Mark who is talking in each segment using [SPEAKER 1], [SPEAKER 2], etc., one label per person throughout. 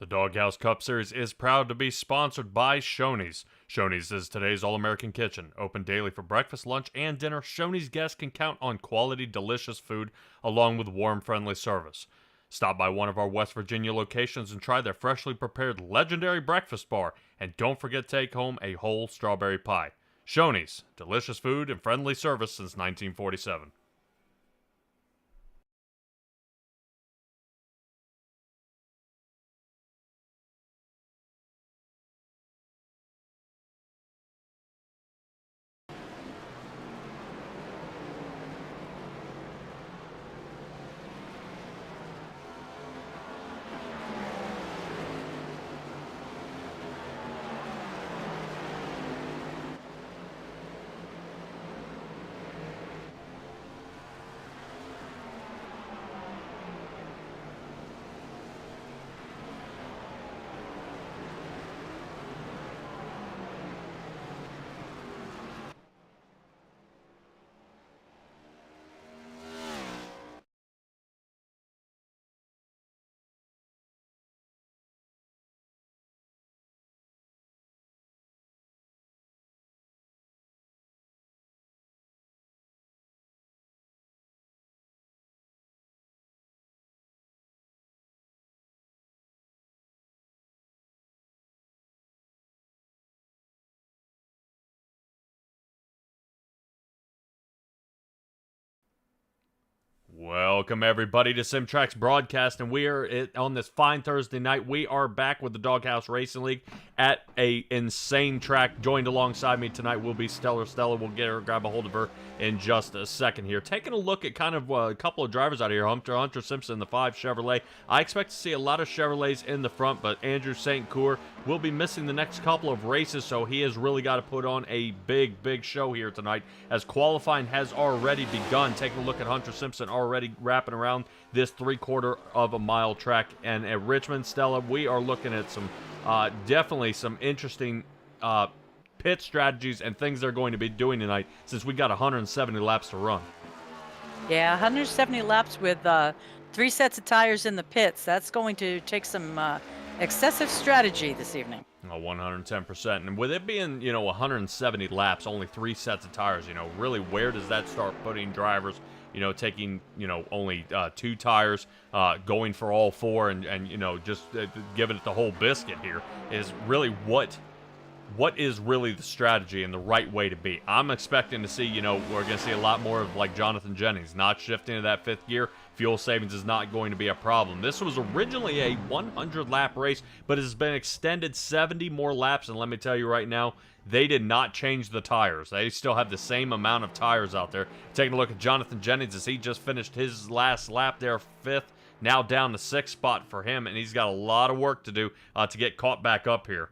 [SPEAKER 1] The Doghouse Cup Series is proud to be sponsored by Shoney's. Shoney's is today's all-American kitchen. Open daily for breakfast, lunch, and dinner, Shoney's guests can count on quality, delicious food along with warm, friendly service. Stop by one of our West Virginia locations and try their freshly prepared legendary breakfast bar. And don't forget to take home a whole strawberry pie. Shoney's, delicious food and friendly service since 1947. Welcome everybody to Simtrack's broadcast, and we are on this fine Thursday night. We are back with the Doghouse Racing League at a insane track. Joined alongside me tonight will be Stellar Stella. We'll grab a hold of her in just a second here. Taking a look at kind of a couple of drivers out here. Hunter Simpson, the 5 Chevrolet. I expect to see a lot of Chevrolets in the front, but Andrew St. Coeur will be missing the next couple of races, so he has really got to put on a big show here tonight as qualifying has already begun. Taking a look at Hunter Simpson already wrapping around this 3/4 of a mile track. And at Richmond, Stella, we are looking at some definitely some interesting pit strategies and things they're going to be doing tonight, since we got 170 laps to run.
[SPEAKER 2] Yeah, 170 laps with 3 sets of tires in the pits. That's going to take some excessive strategy this evening.
[SPEAKER 1] 110%. And with it being, 170 laps, only 3 sets of tires, really where does that start putting drivers, taking, only 2 tires, going for all 4 and just giving it the whole biscuit here is really what is really the strategy and the right way to be. I'm expecting to see, we're going to see a lot more of like Jonathan Jennings, not shifting to that 5th gear. Fuel savings is not going to be a problem. This was originally a 100-lap race, but it has been extended 70 more laps, and let me tell you right now, they did not change the tires. They still have the same amount of tires out there. Taking a look at Jonathan Jennings as he just finished his last lap there, 5th, now down to 6th spot for him, and he's got a lot of work to do to get caught back up here.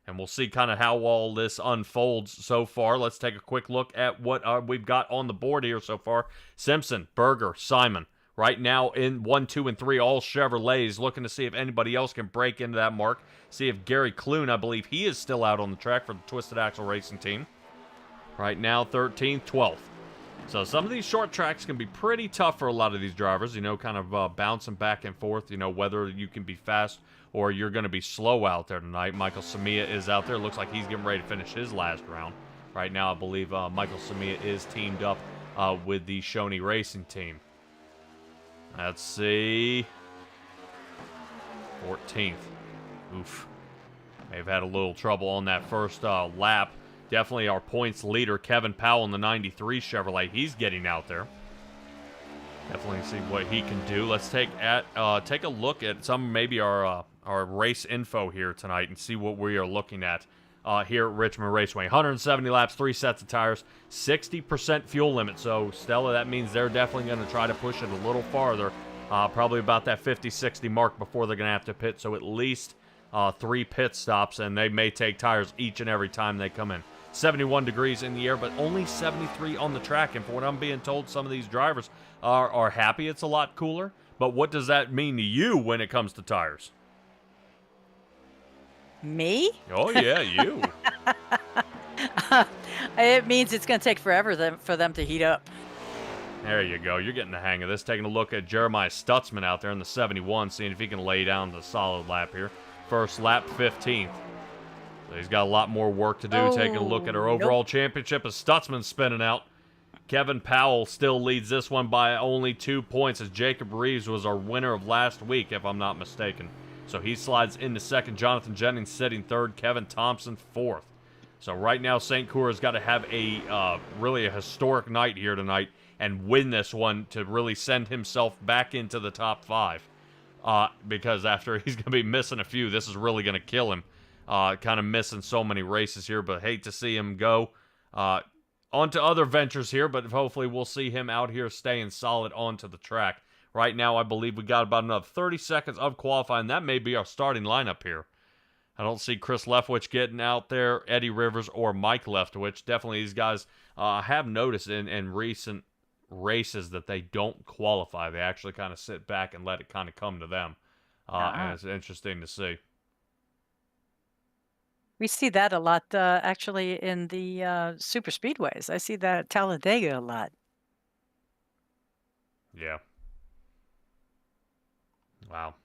[SPEAKER 1] And we'll see kind of how all this unfolds so far. Let's take a quick look at what we've got on the board here so far. Simpson, Berger, Simon. Right now in 1, 2, and 3, all Chevrolets. Looking to see if anybody else can break into that mark. See if Gary Clune, I believe he is still out on the track for the Twisted Axle Racing team. Right now, 13th, 12th. So some of these short tracks can be pretty tough for a lot of these drivers, kind of bouncing back and forth, whether you can be fast or you're going to be slow out there tonight. Michael Samia is out there. Looks like he's getting ready to finish his last round. Right now, I believe Michael Samia is teamed up with the Shoney Racing team. Let's see. 14th. Oof. May have had a little trouble on that first lap. Definitely our points leader, Kevin Powell in the 93 Chevrolet. He's getting out there. Definitely see what he can do. Let's take a look at some maybe our race info here tonight and see what we are looking at here at Richmond Raceway. 170 laps, 3 sets of tires, 60% fuel limit. So, Stella, that means they're definitely going to try to push it a little farther, probably about that 50-60 mark before they're going to have to pit. So at least 3 pit stops, and they may take tires each and every time they come in. 71 degrees in the air, but only 73 on the track. And for what I'm being told, some of these drivers are happy it's a lot cooler. But what does that mean to you when it comes to tires?
[SPEAKER 2] Me?
[SPEAKER 1] Oh, yeah, you.
[SPEAKER 2] It means it's going to take forever for them to heat up.
[SPEAKER 1] There you go. You're getting the hang of this. Taking a look at Jeremiah Stutzman out there in the 71, seeing if he can lay down the solid lap here. First lap, 15th. So he's got a lot more work to do.
[SPEAKER 2] Oh,
[SPEAKER 1] Taking a look at our overall championship as Stutzman spinning out. Kevin Powell still leads this one by only 2 points, as Jacob Reeves was our winner of last week, if I'm not mistaken. So he slides into second. Jonathan Jennings sitting third. Kevin Thompson fourth. So right now, St. Cour's got to have a really a historic night here tonight and win this one to really send himself back into the top 5. Because after he's going to be missing a few, this is really going to kill him. Kind of missing so many races here, but hate to see him go. On to other ventures here, but hopefully we'll see him out here staying solid onto the track. Right now, I believe we got about another 30 seconds of qualifying. That may be our starting lineup here. I don't see Chris Leftwich getting out there, Eddie Rivers, or Mike Leftwich. Definitely these guys have noticed in recent races that they don't qualify. They actually kind of sit back and let it kind of come to them. And it's interesting to see.
[SPEAKER 2] We see that a lot, actually, in the super speedways. I see that at Talladega a lot.
[SPEAKER 1] Yeah. Wow.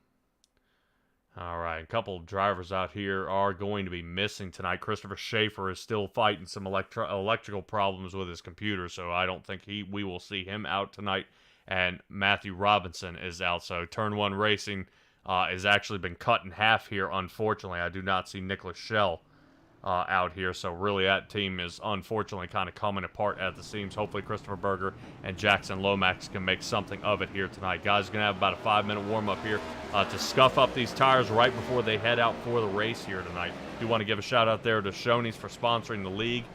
[SPEAKER 1] All right, a couple of drivers out here are going to be missing tonight. Christopher Schaefer is still fighting some electrical problems with his computer, so I don't think we will see him out tonight. And Matthew Robinson is out, so Turn 1 Racing has actually been cut in half here, unfortunately. I do not see Nicholas Schell out here, so really that team is unfortunately kind of coming apart at the seams. Hopefully Christopher Berger and Jackson Lomax can make something of it here tonight. Guys are going to have about a 5-minute warm-up here to scuff up these tires right before they head out for the race here tonight. Do want to give a shout out there to Shoney's for sponsoring the league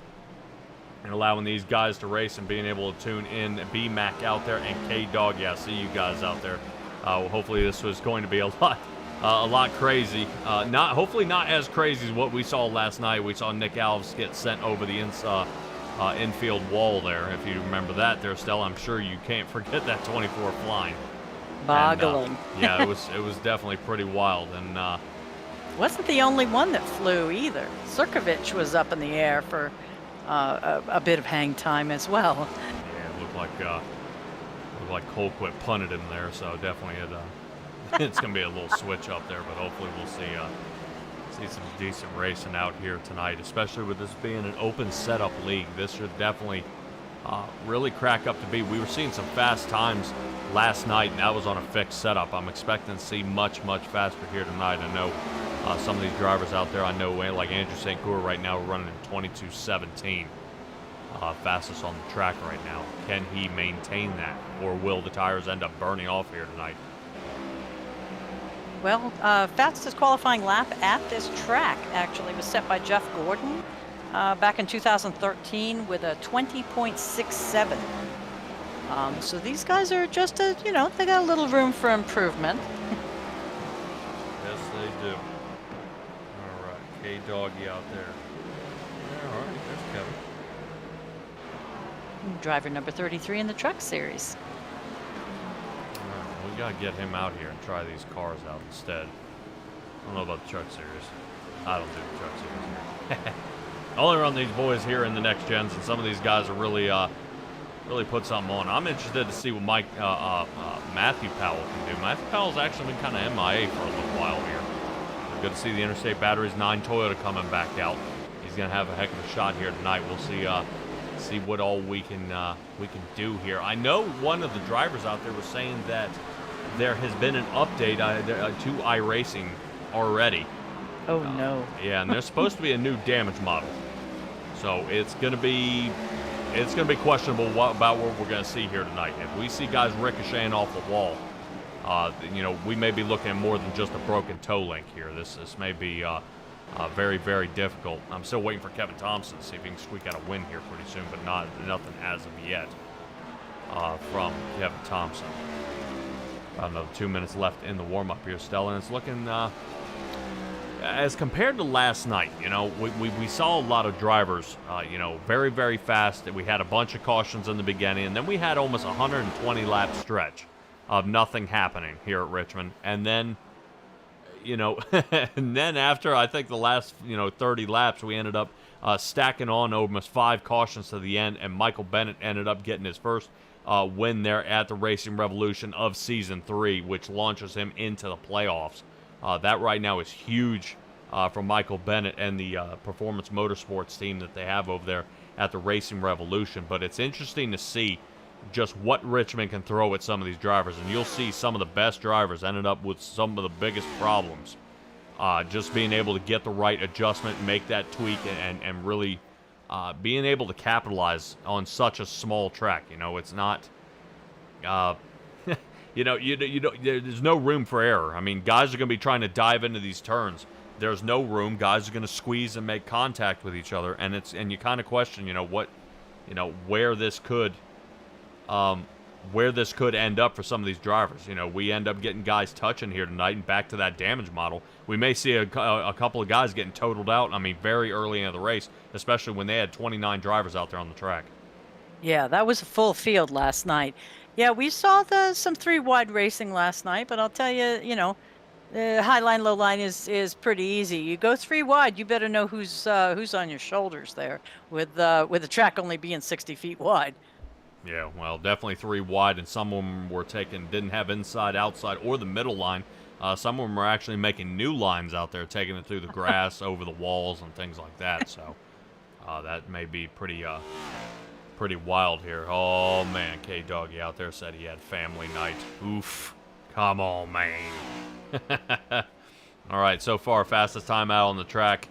[SPEAKER 1] and allowing these guys to race and being able to tune in. B-Mac out there and K-Dog. Yeah, I see you guys out there. Hopefully this was going to be a lot crazy. Hopefully not as crazy as what we saw last night. We saw Nick Alves get sent over the infield wall there. If you remember that there, Stella, I'm sure you can't forget that 24 flying.
[SPEAKER 2] Boggling.
[SPEAKER 1] And, yeah, it was definitely pretty wild. And
[SPEAKER 2] wasn't the only one that flew either. Sirkovich was up in the air for a bit of hang time as well.
[SPEAKER 1] Yeah, it looked like Colquitt punted him there, so definitely it's going to be a little switch up there, but hopefully we'll see some decent racing out here tonight, especially with this being an open setup league. This should definitely really crack up to be. We were seeing some fast times last night, and that was on a fixed setup. I'm expecting to see much, much faster here tonight. I know some of these drivers out there, I know like Andrew St. Cour right now, we're running in 22:17. Fastest on the track right now. Can he maintain that, or will the tires end up burning off here tonight?
[SPEAKER 2] Well, fastest qualifying lap at this track actually was set by Jeff Gordon back in 2013 with a 20.67. So these guys are just they got a little room for improvement.
[SPEAKER 1] Yes, they do. All right, K-Doggy out there. All right, there's Kevin.
[SPEAKER 2] Driver number 33 in the Truck Series.
[SPEAKER 1] We gotta get him out here and try these cars out instead. I don't know about the Truck Series. I don't do the Truck Series here. I only run these boys here in the next gens, and some of these guys are really put something on. I'm interested to see what Matthew Powell can do. Matthew Powell's actually been kind of MIA for a little while here. So good to see the Interstate Batteries 9 Toyota coming back out. He's gonna have a heck of a shot here tonight. We'll see what all we can do here. I know one of the drivers out there was saying that there has been an update to iRacing already.
[SPEAKER 2] Oh no.
[SPEAKER 1] Yeah, and there's supposed to be a new damage model. So it's gonna be questionable about what we're gonna see here tonight. If we see guys ricocheting off the wall, we may be looking at more than just a broken toe link here. This may be very, very difficult. I'm still waiting for Kevin Thompson to see if he can squeak out a win here pretty soon, but nothing as of yet from Kevin Thompson. About another 2 minutes left in the warm-up here, Stella, and it's looking, as compared to last night, we saw a lot of drivers, very, very fast. We had a bunch of cautions in the beginning, and then we had almost 120-lap stretch of nothing happening here at Richmond, and then and then after, I think the last, 30 laps, we ended up stacking on almost 5 cautions to the end, and Michael Bennett ended up getting his first win there at the Racing Revolution of Season 3, which launches him into the playoffs. That right now is huge for Michael Bennett and the Performance Motorsports team that they have over there at the Racing Revolution. But it's interesting to see just what Richmond can throw at some of these drivers, and you'll see some of the best drivers ended up with some of the biggest problems. Just being able to get the right adjustment, make that tweak, and really being able to capitalize on such a small track. You know, it's not, you know, there's no room for error. I mean, guys are going to be trying to dive into these turns. There's no room. Guys are going to squeeze and make contact with each other, and you kind of question, you know, where this could end up for some of these drivers. You know, we end up getting guys touching here tonight, and back to that damage model. We may see a couple of guys getting totaled out, I mean, very early in the race, especially when they had 29 drivers out there on the track.
[SPEAKER 2] Yeah, that was a full field last night. Yeah, we saw some three-wide racing last night, but I'll tell you, you know, high line, low line is pretty easy. You go three wide, you better know who's on your shoulders there, with the track only being 60 feet wide.
[SPEAKER 1] Yeah, well, definitely three wide, and some of them were didn't have inside, outside, or the middle line. Some of them were actually making new lines out there, taking it through the grass, over the walls, and things like that. So that may be pretty wild here. Oh, man, K-Doggy out there said he had family night. Oof. Come on, man. All right, so far, fastest time out on the track,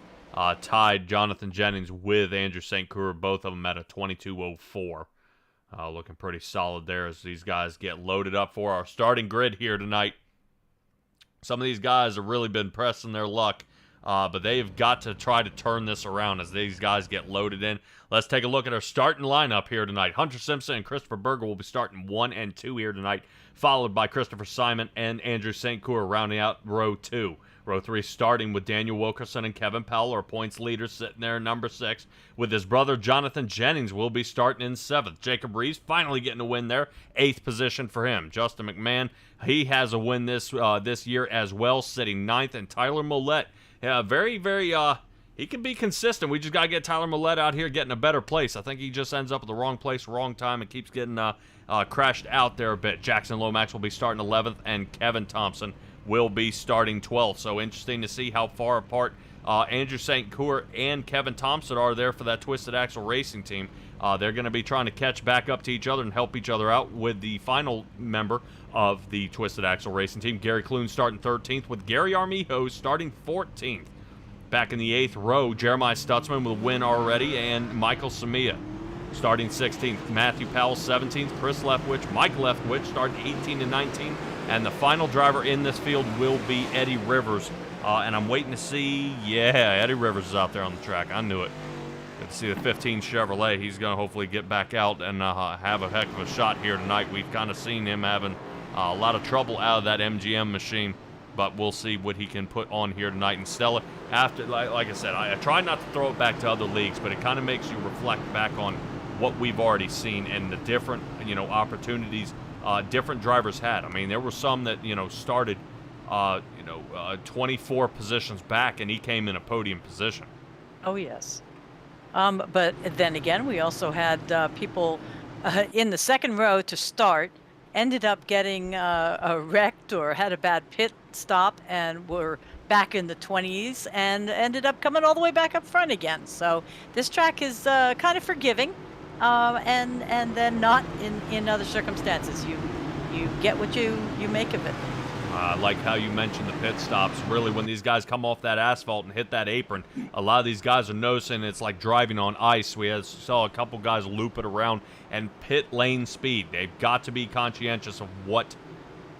[SPEAKER 1] tied Jonathan Jennings with Andrew St. Croix, both of them at a 22:04. Looking pretty solid there as these guys get loaded up for our starting grid here tonight. Some of these guys have really been pressing their luck, but they've got to try to turn this around as these guys get loaded in. Let's take a look at our starting lineup here tonight. Hunter Simpson and Christopher Berger will be starting 1 and 2 here tonight, followed by Christopher Simon and Andrew St. Croix rounding out row 2. Row 3 starting with Daniel Wilkerson and Kevin Powell, our points leaders, sitting there in number 6. With his brother Jonathan Jennings will be starting in 7th. Jacob Reeves finally getting a win there, 8th position for him. Justin McMahon, he has a win this year as well, sitting 9th. And Tyler Millette, he can be consistent. We just got to get Tyler Millette out here getting a better place. I think he just ends up at the wrong place, wrong time, and keeps getting crashed out there a bit. Jackson Lomax will be starting 11th, and Kevin Thompson will be starting 12th. So interesting to see how far apart Andrew St. Croix and Kevin Thompson are there for that Twisted Axle Racing team. They're going to be trying to catch back up to each other and help each other out with the final member of the Twisted Axle Racing team, Gary Clune, starting 13th, with Gary Armijo starting 14th. Back in the 8th row, Jeremiah Stutzman with a win already, and Michael Samia starting 16th. Matthew Powell 17th, Chris Leftwich, Mike Leftwich starting 18 and 19. And the final driver in this field will be Eddie Rivers. And I'm waiting to see, Eddie Rivers is out there on the track. I knew it. Good to see the 15 Chevrolet. He's going to hopefully get back out and have a heck of a shot here tonight. We've kind of seen him having a lot of trouble out of that MGM machine. But we'll see what he can put on here tonight. And Stella, after, like I said, I try not to throw it back to other leagues, but it kind of makes you reflect back on what we've already seen and the different, opportunities different drivers had. I mean, there were some that, started, 24 positions back, and he came in a podium position.
[SPEAKER 2] Oh, yes. But then again, we also had people in the second row to start, ended up getting wrecked or had a bad pit stop and were back in the 20s and ended up coming all the way back up front again. So this track is kind of forgiving. And then not in other circumstances. You get what you make of it.
[SPEAKER 1] I like how you mentioned the pit stops. Really, when these guys come off that asphalt and hit that apron, a lot of these guys are noticing it's like driving on ice. We saw a couple guys loop it around, and pit lane speed. They've got to be conscientious of what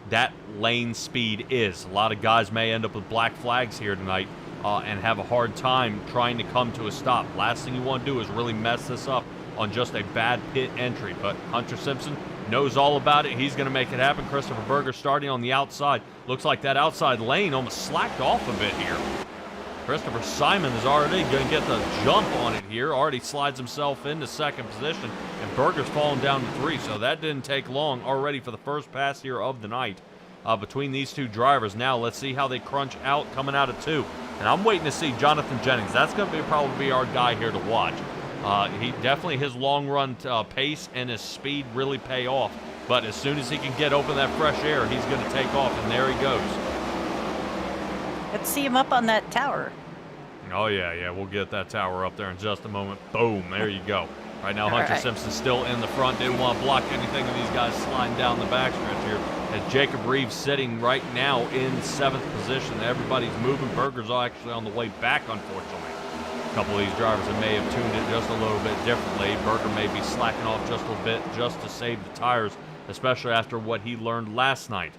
[SPEAKER 1] that lane speed is. A lot of guys may end up with black flags here tonight and have a hard time trying to come to a stop. Last thing you want to do is really mess this up on just a bad pit entry. But Hunter Simpson knows all about it. He's going to make it happen. Christopher Berger starting on the outside. Looks like that outside lane almost slacked off a bit here. Christopher Simon is already going to get the jump on it here. Already slides himself into second position. And Berger's falling down to 3. So that didn't take long already for the first pass here of the night between these two drivers. Now let's see how they crunch out coming out of 2. And I'm waiting to see Jonathan Jennings. That's going to probably be our guy here to watch. He definitely, his long run pace and his speed really pay off. But as soon as he can get open that fresh air, he's going to take off, and there he goes.
[SPEAKER 2] Let's see him up on that tower.
[SPEAKER 1] Oh, yeah, we'll get that tower up there in just a moment. Boom, there you go. Right now, Hunter Simpson's still in the front. Didn't want to block anything of these guys sliding down the backstretch here. And Jacob Reeves sitting right now in 7th position. Everybody's moving. Berger's actually on the way back, unfortunately. A couple of these drivers that may have tuned it just a little bit differently. Berger may be slacking off just a little bit just to save the tires, especially after what he learned last night.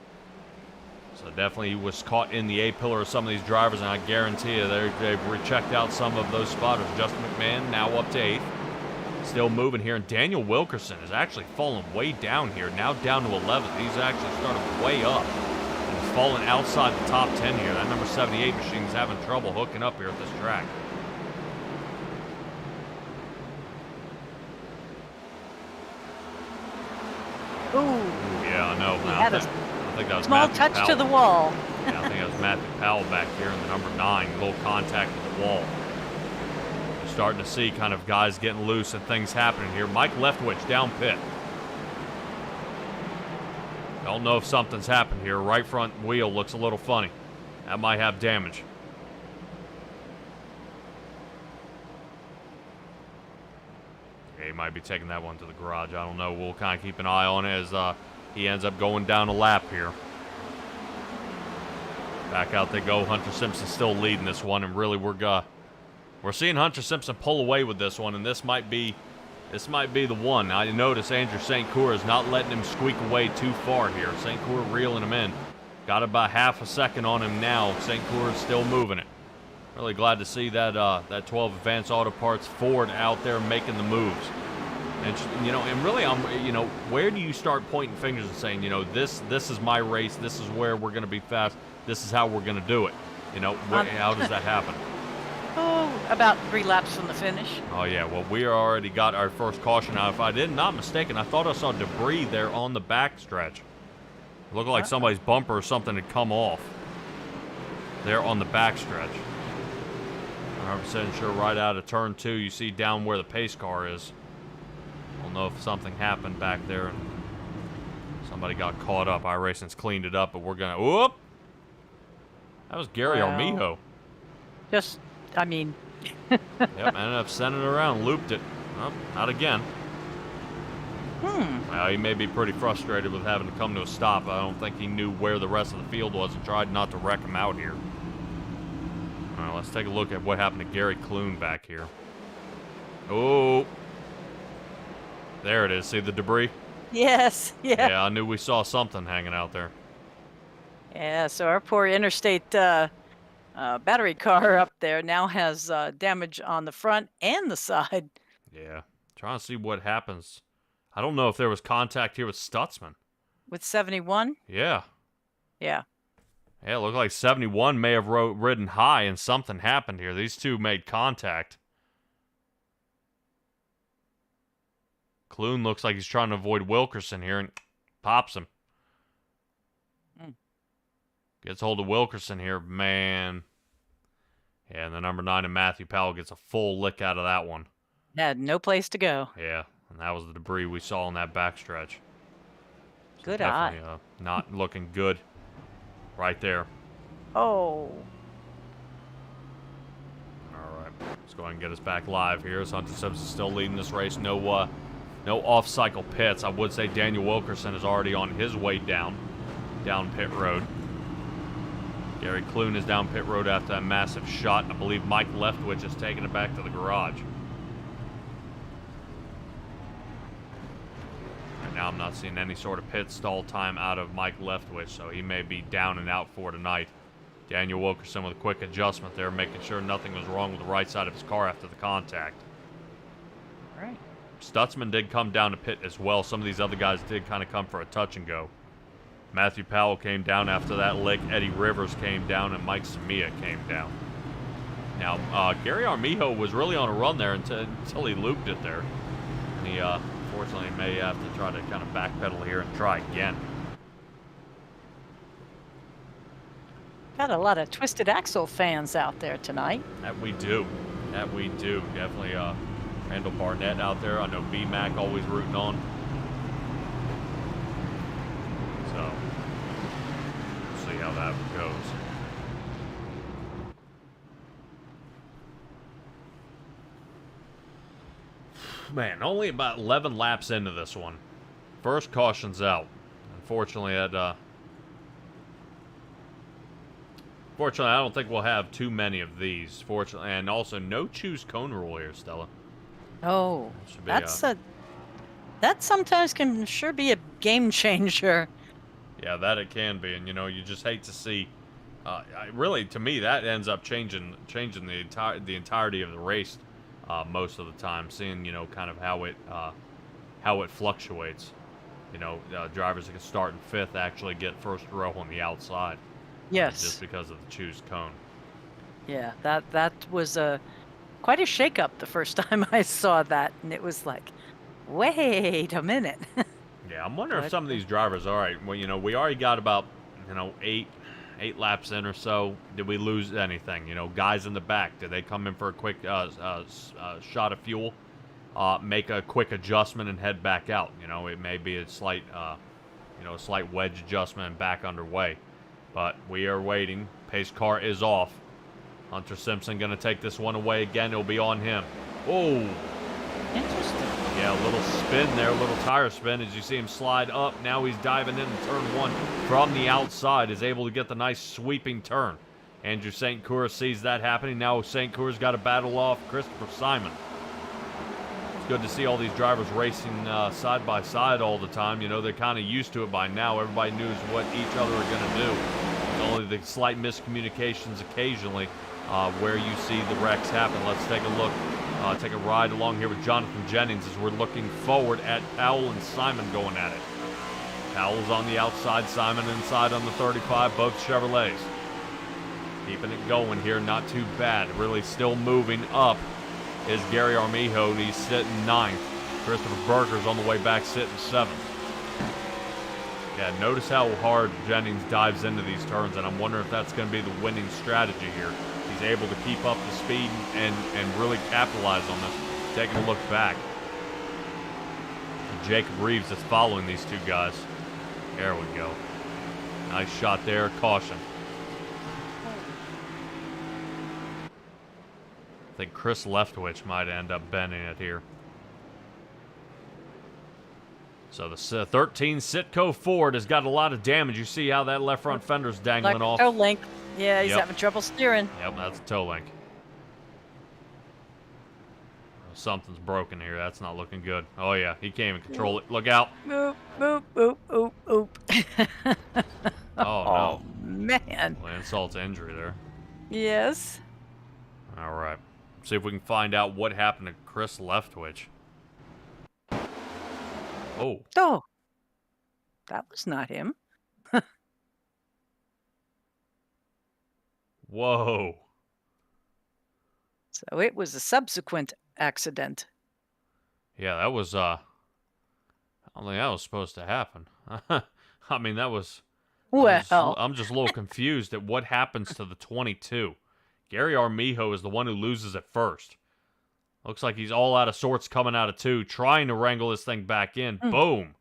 [SPEAKER 1] So definitely he was caught in the A-pillar of some of these drivers, and I guarantee you they've rechecked out some of those spotters. Justin McMahon now up to 8th. Still moving here, and Daniel Wilkerson is actually falling way down here, now down to 11th. He's actually started way up, and he's falling outside the top 10 here. That number 78 machine is having trouble hooking up here at this track.
[SPEAKER 2] Ooh.
[SPEAKER 1] Yeah, I know. I think that was
[SPEAKER 2] small
[SPEAKER 1] Matthew
[SPEAKER 2] touch
[SPEAKER 1] Powell.
[SPEAKER 2] to the wall.
[SPEAKER 1] Yeah, I think that was Matthew Powell back here in the number 9. A little contact with the wall. Starting to see kind of guys getting loose and things happening here. Mike Leftwich down pit. Don't know if something's happened here. Right front wheel looks a little funny. That might have damage. Yeah, he might be taking that one to the garage. I don't know. We'll kind of keep an eye on it as he ends up going down a lap here. Back out they go. Hunter Simpson still leading this one, and really we're seeing Hunter Simpson pull away with this one, and this might be the one. I notice Andrew St. Cour is not letting him squeak away too far here. St. Cour reeling him in. Got about half a second on him now. St. Cour is still moving it. Really glad to see that that 12 Advanced Auto Parts Ford out there making the moves. And and really, where do you start pointing fingers and saying, this is my race. This is where we're going to be fast. This is how we're going to do it. How does that happen?
[SPEAKER 2] Oh, about 3 laps from the finish.
[SPEAKER 1] Oh, yeah. Well, we already got our first caution out. If I did not mistaken, I thought I saw debris there on the backstretch. It looked like somebody's bumper or something had come off there on the backstretch. 100% sure right out of turn 2, you see down where the pace car is. I don't know if something happened back there and somebody got caught up. iRacing's cleaned it up, but we're going to... Whoop! That was Gary Armijo.
[SPEAKER 2] I mean...
[SPEAKER 1] Yep, ended up sending it around, looped it. Oh, not again. Well, he may be pretty frustrated with having to come to a stop. I don't think he knew where the rest of the field was and tried not to wreck him out here. All right, let's take a look at what happened to Gary Clune back here. Oh. There it is. See the debris?
[SPEAKER 2] Yes, yeah.
[SPEAKER 1] Yeah, I knew we saw something hanging out there.
[SPEAKER 2] Yeah, so our poor interstate battery car up there now has damage on the front and the side.
[SPEAKER 1] Yeah, trying to see what happens. I don't know if there was contact here with Stutzman.
[SPEAKER 2] With 71?
[SPEAKER 1] Yeah.
[SPEAKER 2] Yeah.
[SPEAKER 1] Yeah, it looked like 71 may have ridden high and something happened here. These two made contact. Clune looks like he's trying to avoid Wilkerson here and pops him. Gets hold of Wilkerson here, man. Yeah, and the number 9 and Matthew Powell gets a full lick out of that one.
[SPEAKER 2] Had no place to go.
[SPEAKER 1] Yeah, and that was the debris we saw on that backstretch. So
[SPEAKER 2] Good eye.
[SPEAKER 1] Not looking good right there.
[SPEAKER 2] Oh.
[SPEAKER 1] All right, let's go ahead and get us back live here. So Hunter Simpson still leading this race. No off-cycle pits. I would say Daniel Wilkerson is already on his way down pit road. Gary Clune is down pit road after that massive shot. I believe Mike Leftwich is taking it back to the garage. Right now I'm not seeing any sort of pit stall time out of Mike Leftwich, so he may be down and out for tonight. Daniel Wilkerson with a quick adjustment there, making sure nothing was wrong with the right side of his car after the contact.
[SPEAKER 2] All right.
[SPEAKER 1] Stutzman did come down to pit as well. Some of these other guys did kind of come for a touch and go. Matthew Powell came down after that lick. Eddie Rivers came down, and Mike Samia came down. Now, Gary Armijo was really on a run there until he looped it there. And he, unfortunately, may have to try to kind of backpedal here and try again.
[SPEAKER 2] Got a lot of Twisted Axle fans out there tonight.
[SPEAKER 1] That we do. Definitely Randall Barnett out there. I know B-Mac always rooting on. So, we'll see how that goes. Man, only about 11 laps into this one. First caution's out. Unfortunately, fortunately, I don't think we'll have too many of these. Fortunately, and also no choose cone rule here, Stella.
[SPEAKER 2] Oh, that sometimes can sure be a game changer.
[SPEAKER 1] Yeah, that it can be, and you just hate to see. Really, to me, that ends up changing the entirety of the race most of the time. Seeing kind of how it fluctuates. Drivers that can start in fifth actually get first row on the outside.
[SPEAKER 2] Yes.
[SPEAKER 1] Just because of the choose cone.
[SPEAKER 2] Yeah, that was quite a shakeup the first time I saw that, and it was like, wait a minute.
[SPEAKER 1] Yeah, I'm wondering if some of these drivers, all right, well, we already got about, eight laps in or so. Did we lose anything? Guys in the back, did they come in for a quick shot of fuel, make a quick adjustment and head back out? It may be a slight wedge adjustment and back underway. But we are waiting. Pace car is off. Hunter Simpson going to take this one away again. It'll be on him. Oh.
[SPEAKER 2] Interesting.
[SPEAKER 1] Yeah, a little spin there, a little tire spin as you see him slide up. Now he's diving in turn one from the outside, is able to get the nice sweeping turn. Andrew St. Cour sees that happening. Now St. Cour's got to battle off Christopher Simon. It's good to see all these drivers racing side by side all the time. They're kind of used to it by now. Everybody knows what each other are going to do. It's only the slight miscommunications occasionally where you see the wrecks happen. Let's take a look. Take a ride along here with Jonathan Jennings as we're looking forward at Powell and Simon going at it. Powell's on the outside, Simon inside on the 35, both Chevrolets. Keeping it going here, not too bad. Really still moving up is Gary Armijo, and he's sitting ninth. Christopher Berger's on the way back, sitting seventh. Yeah, notice how hard Jennings dives into these turns, and I'm wondering if that's going to be the winning strategy here. He's able to keep up the speed and really capitalize on this. Taking a look back. Jacob Reeves is following these two guys. There we go. Nice shot there. Caution. I think Chris Leftwich might end up bending it here. So the 13 Sitco Ford has got a lot of damage. You see how that left front fender's dangling off.
[SPEAKER 2] Toe link. Yeah, he's having trouble steering.
[SPEAKER 1] Yep, that's a toe link. Something's broken here. That's not looking good. Oh, yeah, he can't even control it. Look out.
[SPEAKER 2] Boop, boop, boop, boop, boop.
[SPEAKER 1] Oh, no.
[SPEAKER 2] Man.
[SPEAKER 1] Well, insult to injury there.
[SPEAKER 2] Yes.
[SPEAKER 1] All right. See if we can find out what happened to Chris Leftwich. Oh.
[SPEAKER 2] Oh. That was not him.
[SPEAKER 1] Whoa.
[SPEAKER 2] So it was a subsequent accident.
[SPEAKER 1] Yeah, that was, I don't think that was supposed to happen. I mean, that was...
[SPEAKER 2] Well...
[SPEAKER 1] I'm just a little confused at what happens to the 22. Gary Armijo is the one who loses at first. Looks like he's all out of sorts coming out of two, trying to wrangle this thing back in. Boom.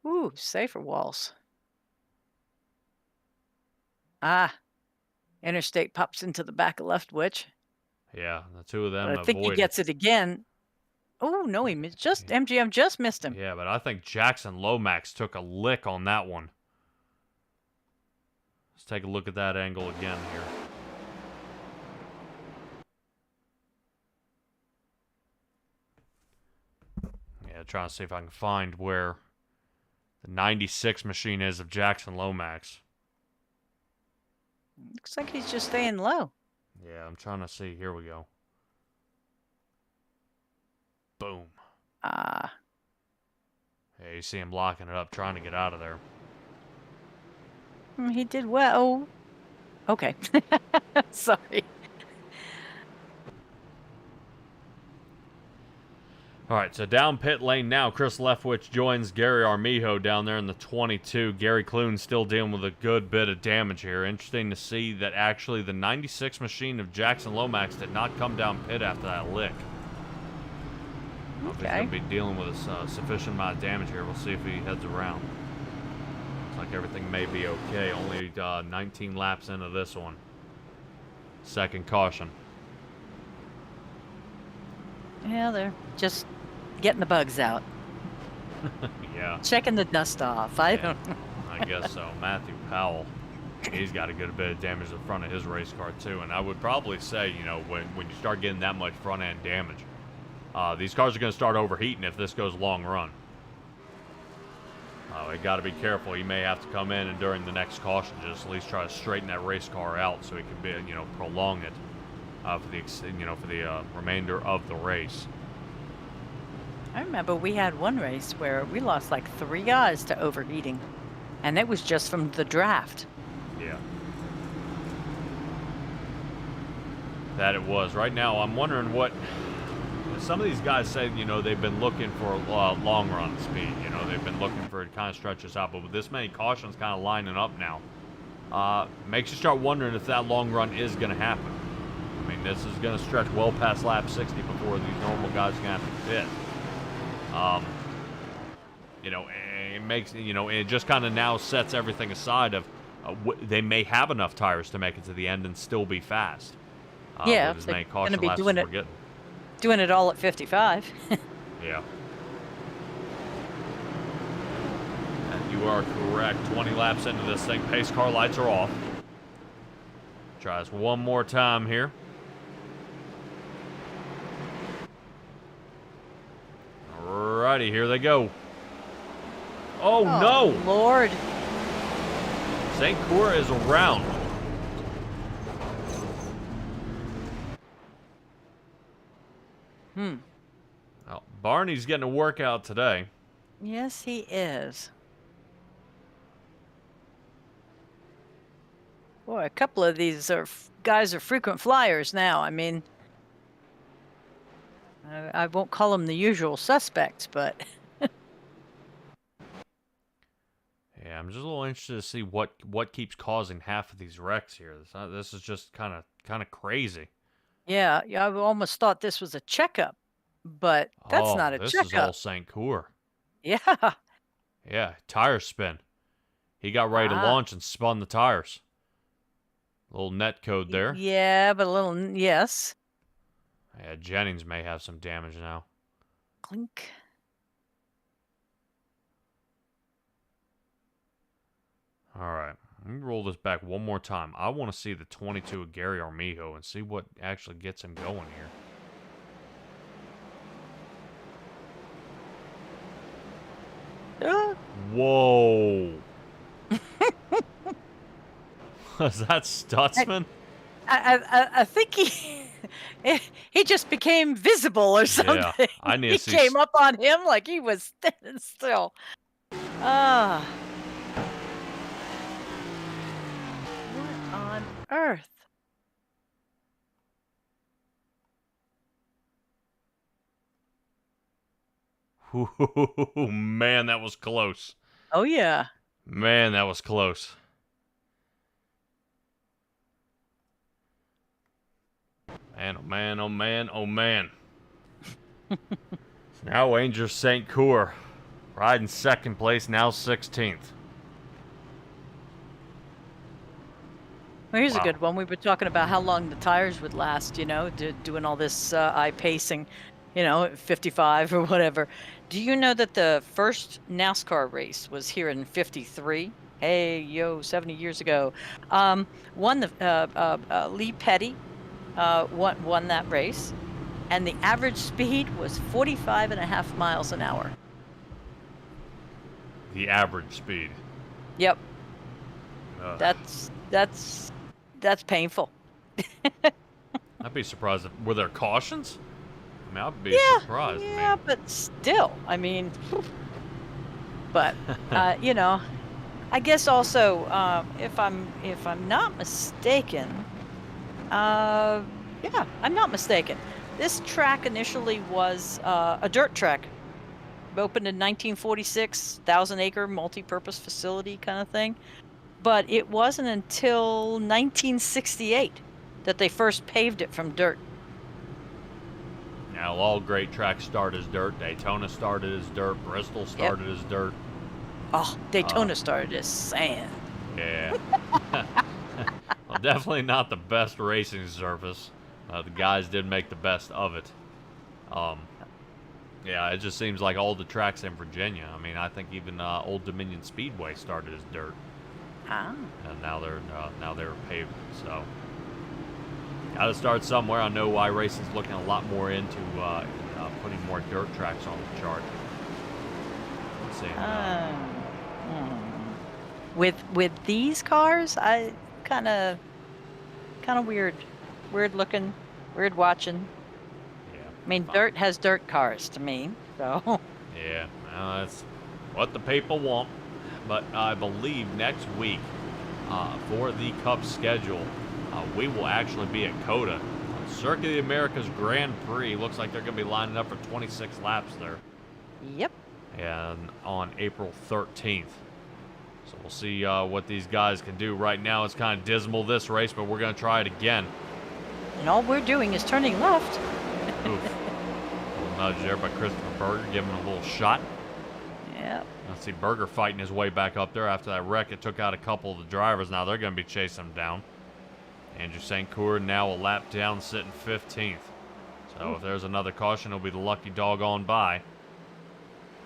[SPEAKER 2] Ooh, safer walls. Ah. Interstate pops into the back of Leftwich.
[SPEAKER 1] Yeah, the two of them
[SPEAKER 2] But I think he gets it again. Oh, no, MGM just missed him.
[SPEAKER 1] Yeah, but I think Jackson Lomax took a lick on that one. Let's take a look at that angle again here. Yeah, trying to see if I can find where the 96 machine is of Jackson Lomax.
[SPEAKER 2] Looks like he's just staying low.
[SPEAKER 1] Yeah, I'm trying to see. Here we go. Boom.
[SPEAKER 2] Ah.
[SPEAKER 1] Yeah, you see him locking it up, trying to get out of there.
[SPEAKER 2] He did well. Okay. Sorry.
[SPEAKER 1] All right, so down pit lane now, Chris Leftwich joins Gary Armijo down there in the 22. Gary Clune still dealing with a good bit of damage here. Interesting to see that actually the 96 machine of Jackson Lomax did not come down pit after that lick. If he's going to be dealing with a sufficient amount of damage here, we'll see if he heads around. Looks like everything may be okay. Only 19 laps into this one. Second caution.
[SPEAKER 2] Yeah, they're just getting the bugs out.
[SPEAKER 1] Yeah.
[SPEAKER 2] Checking the dust off. I don't know.
[SPEAKER 1] I guess so. Matthew Powell, he's got a good bit of damage in the front of his race car too. And I would probably say, you know, when you start getting that much front end damage, these cars are going to start overheating if this goes long run. We got to be careful. He may have to come in and during the next caution just at least try to straighten that race car out so he can be, you know, prolong it for the remainder of the race.
[SPEAKER 2] I remember we had one race where we lost like 3 guys to overheating, and it was just from the draft.
[SPEAKER 1] Yeah. That it was. Right now, I'm wondering what some of these guys say, you know, they've been looking for long run speed. You know, they've been looking for it to kind of stretch us out. But with this many cautions kind of lining up now, makes you start wondering if that long run is going to happen. I mean, this is going to stretch well past lap 60 before these normal guys are going to have to pit. You know, it makes, you know, it just kind of now sets everything aside of they may have enough tires to make it to the end and still be fast.
[SPEAKER 2] Yeah,
[SPEAKER 1] with as
[SPEAKER 2] they're
[SPEAKER 1] many
[SPEAKER 2] going
[SPEAKER 1] caution
[SPEAKER 2] to be
[SPEAKER 1] laps as we're getting.
[SPEAKER 2] doing it all at 55.
[SPEAKER 1] Yeah. And you are correct. 20 laps into this thing. Pace car lights are off. Try this one more time here. Alrighty, here they go. Oh, no!
[SPEAKER 2] Lord.
[SPEAKER 1] St. Cour is around. Well, Barney's getting a workout today.
[SPEAKER 2] Yes, he is. Boy, a couple of these guys are frequent flyers now. I mean, I won't call them the usual suspects, but
[SPEAKER 1] Yeah, I'm just a little interested to see what keeps causing half of these wrecks here. This is just kind of crazy.
[SPEAKER 2] yeah, I almost thought this was a checkup, but that's not a
[SPEAKER 1] this is all
[SPEAKER 2] checkup.
[SPEAKER 1] St. Cour.
[SPEAKER 2] Yeah.
[SPEAKER 1] Yeah, tire spin. He got ready to launch and spun the tires. Little net code there.
[SPEAKER 2] Yeah, but a little, yes.
[SPEAKER 1] Yeah, Jennings may have some damage now.
[SPEAKER 2] Clink.
[SPEAKER 1] All right, let me roll this back one more time. I want to see the 22 of Gary Armijo and see what actually gets him going here. Whoa. Was that Stutzman?
[SPEAKER 2] I think he just became visible or something.
[SPEAKER 1] Yeah, I need to see.
[SPEAKER 2] He came up on him like he was standing still. What on earth?
[SPEAKER 1] Ooh, man, that was close.
[SPEAKER 2] Oh, yeah.
[SPEAKER 1] Man, that was close. Man, oh man, oh man, oh man. Now Angel St. Cour riding second place, now 16th.
[SPEAKER 2] Well, here's a good one. We were talking about how long the tires would last, you know, doing all this I-pacing, you know, at 55 or whatever. Do you know that the first NASCAR race was here in 53? Hey, 70 years ago. Lee Petty won that race, and the average speed was 45.5 miles an hour.
[SPEAKER 1] The average speed.
[SPEAKER 2] Yep. That's painful.
[SPEAKER 1] I'd be surprised if were there cautions? I mean, I'd be surprised.
[SPEAKER 2] Yeah, but still, I mean, but you know, I guess also if I'm not mistaken, yeah, I'm not mistaken. This track initially was a dirt track. Opened in 1946, 1,000-acre multi-purpose facility kind of thing. But it wasn't until 1968 that they first paved it from dirt.
[SPEAKER 1] Now, all great tracks start as dirt. Daytona started as dirt. Bristol started as dirt.
[SPEAKER 2] Oh, Daytona started as sand.
[SPEAKER 1] Yeah. Well, definitely not the best racing surface. The guys did make the best of it. Yeah, it just seems like all the tracks in Virginia. I mean, I think even Old Dominion Speedway started as dirt, and now they're paved. So, got to start somewhere. I know why racing's looking a lot more into putting more dirt tracks on the chart. Let's see.
[SPEAKER 2] With these cars, I kind of weird looking, weird watching.
[SPEAKER 1] Yeah.
[SPEAKER 2] I mean, dirt has dirt cars to me, so.
[SPEAKER 1] Yeah, well, that's what the people want. But I believe next week, for the Cup schedule, we will actually be at COTA. Circuit of the Americas Grand Prix. Looks like they're going to be lining up for 26 laps there.
[SPEAKER 2] Yep.
[SPEAKER 1] And on April 13th. So we'll see what these guys can do. Right now it's kind of dismal, this race, but we're going to try it again.
[SPEAKER 2] And all we're doing is turning left.
[SPEAKER 1] Oof. A little nudge there by Christopher Berger, giving him a little shot.
[SPEAKER 2] Yep.
[SPEAKER 1] Let's see Berger fighting his way back up there after that wreck. It took out a couple of the drivers. Now they're going to be chasing him down. Andrew St. Cour now a lap down, sitting 15th. So if there's another caution, it'll be the lucky dog on by.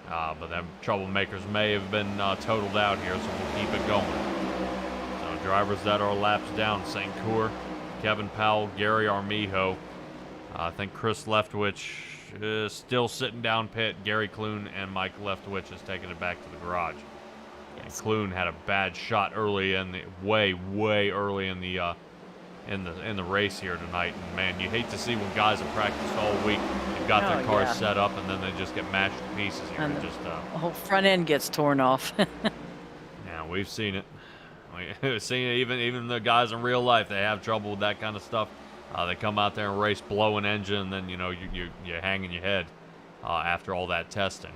[SPEAKER 1] But them troublemakers may have been totaled out here, so we'll keep it going. So drivers that are laps down, St. Cour, Kevin Powell, Gary Armijo. I think Chris Leftwich is still sitting down pit. Gary Clune and Mike Leftwich is taking it back to the garage. And Clune had a bad shot early in the way early in the race here tonight. And man, you hate to see when guys have practiced all week, they've got their cars set up, and then they just get mashed to pieces here.
[SPEAKER 2] And
[SPEAKER 1] just
[SPEAKER 2] the whole front end gets torn off.
[SPEAKER 1] Yeah, we've seen it. We've seen it. Even the guys in real life, they have trouble with that kind of stuff. They come out there and race, blow an engine, and then you're hanging your head after all that testing.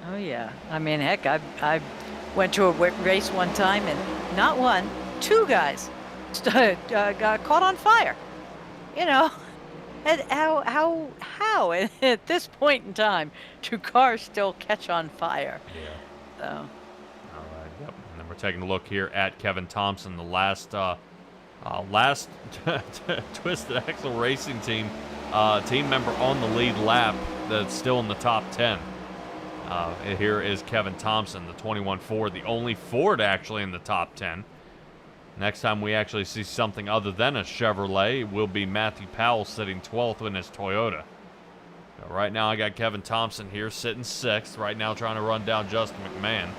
[SPEAKER 2] Oh yeah, I mean, heck, I went to a race one time, and not one, two guys got caught on fire. You know, and how at this point in time do cars still catch on fire?
[SPEAKER 1] Yeah.
[SPEAKER 2] So.
[SPEAKER 1] All right. Yep. And then we're taking a look here at Kevin Thompson, the last Twisted Axle Racing team member on the lead lap that's still in the top 10. Here is Kevin Thompson, the 21 Ford, the only Ford actually in the top 10. Next time we actually see something other than a Chevrolet will be Matthew Powell sitting 12th in his Toyota. So right now I got Kevin Thompson here sitting 6th, right now trying to run down Justin McMahon.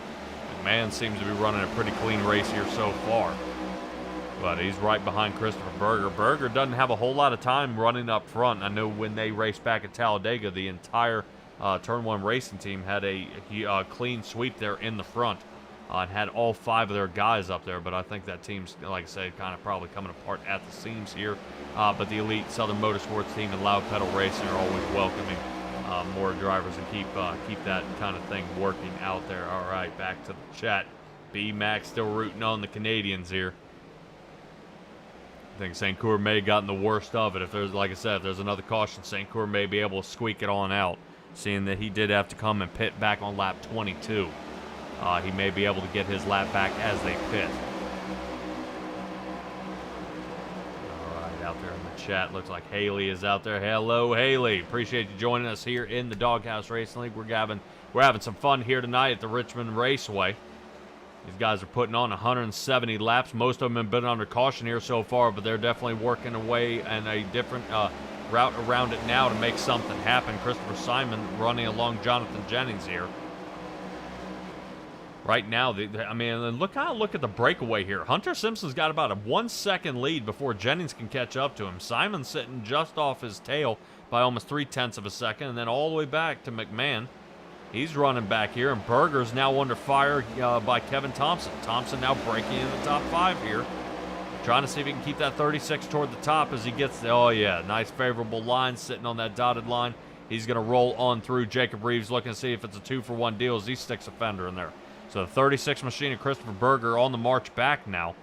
[SPEAKER 1] McMahon seems to be running a pretty clean race here so far. But he's right behind Christopher Berger. Berger doesn't have a whole lot of time running up front. I know when they raced back at Talladega, the entire Turn 1 racing team had a clean sweep there in the front and had all 5 of their guys up there. But I think that team's, like I said, kind of probably coming apart at the seams here. But the elite Southern Motorsports team and Loud Pedal Racing are always welcoming more drivers and keep that kind of thing working out there. All right, back to the chat. B-Mac still rooting on the Canadians here. I think St. Cour may have gotten the worst of it. If there's, like I said, if there's another caution, St. Cour may be able to squeak it on out, seeing that he did have to come and pit back on lap 22. He may be able to get his lap back as they pit. All right, out there in the chat, looks like Haley is out there. Hello, Haley. Appreciate you joining us here in the Doghouse Racing League. We're having some fun here tonight at the Richmond Raceway. These guys are putting on 170 laps. Most of them have been under caution here so far, but they're definitely working away in a different route around it now to make something happen. Christopher Simon running along Jonathan Jennings here. Right now, look at the breakaway here. Hunter Simpson's got about a 1 second lead before Jennings can catch up to him. Simon's sitting just off his tail by almost 0.3 of a second, and then all the way back to McMahon. He's running back here, and Berger's now under fire by Kevin Thompson. Thompson now breaking in the top 5 here. Trying to see if he can keep that 36 toward the top as he gets the, oh yeah, nice favorable line sitting on that dotted line. He's going to roll on through. Jacob Reeves looking to see if it's a 2-for-1 deal as he sticks a fender in there. So the 36 machine of Christopher Berger on the march back now.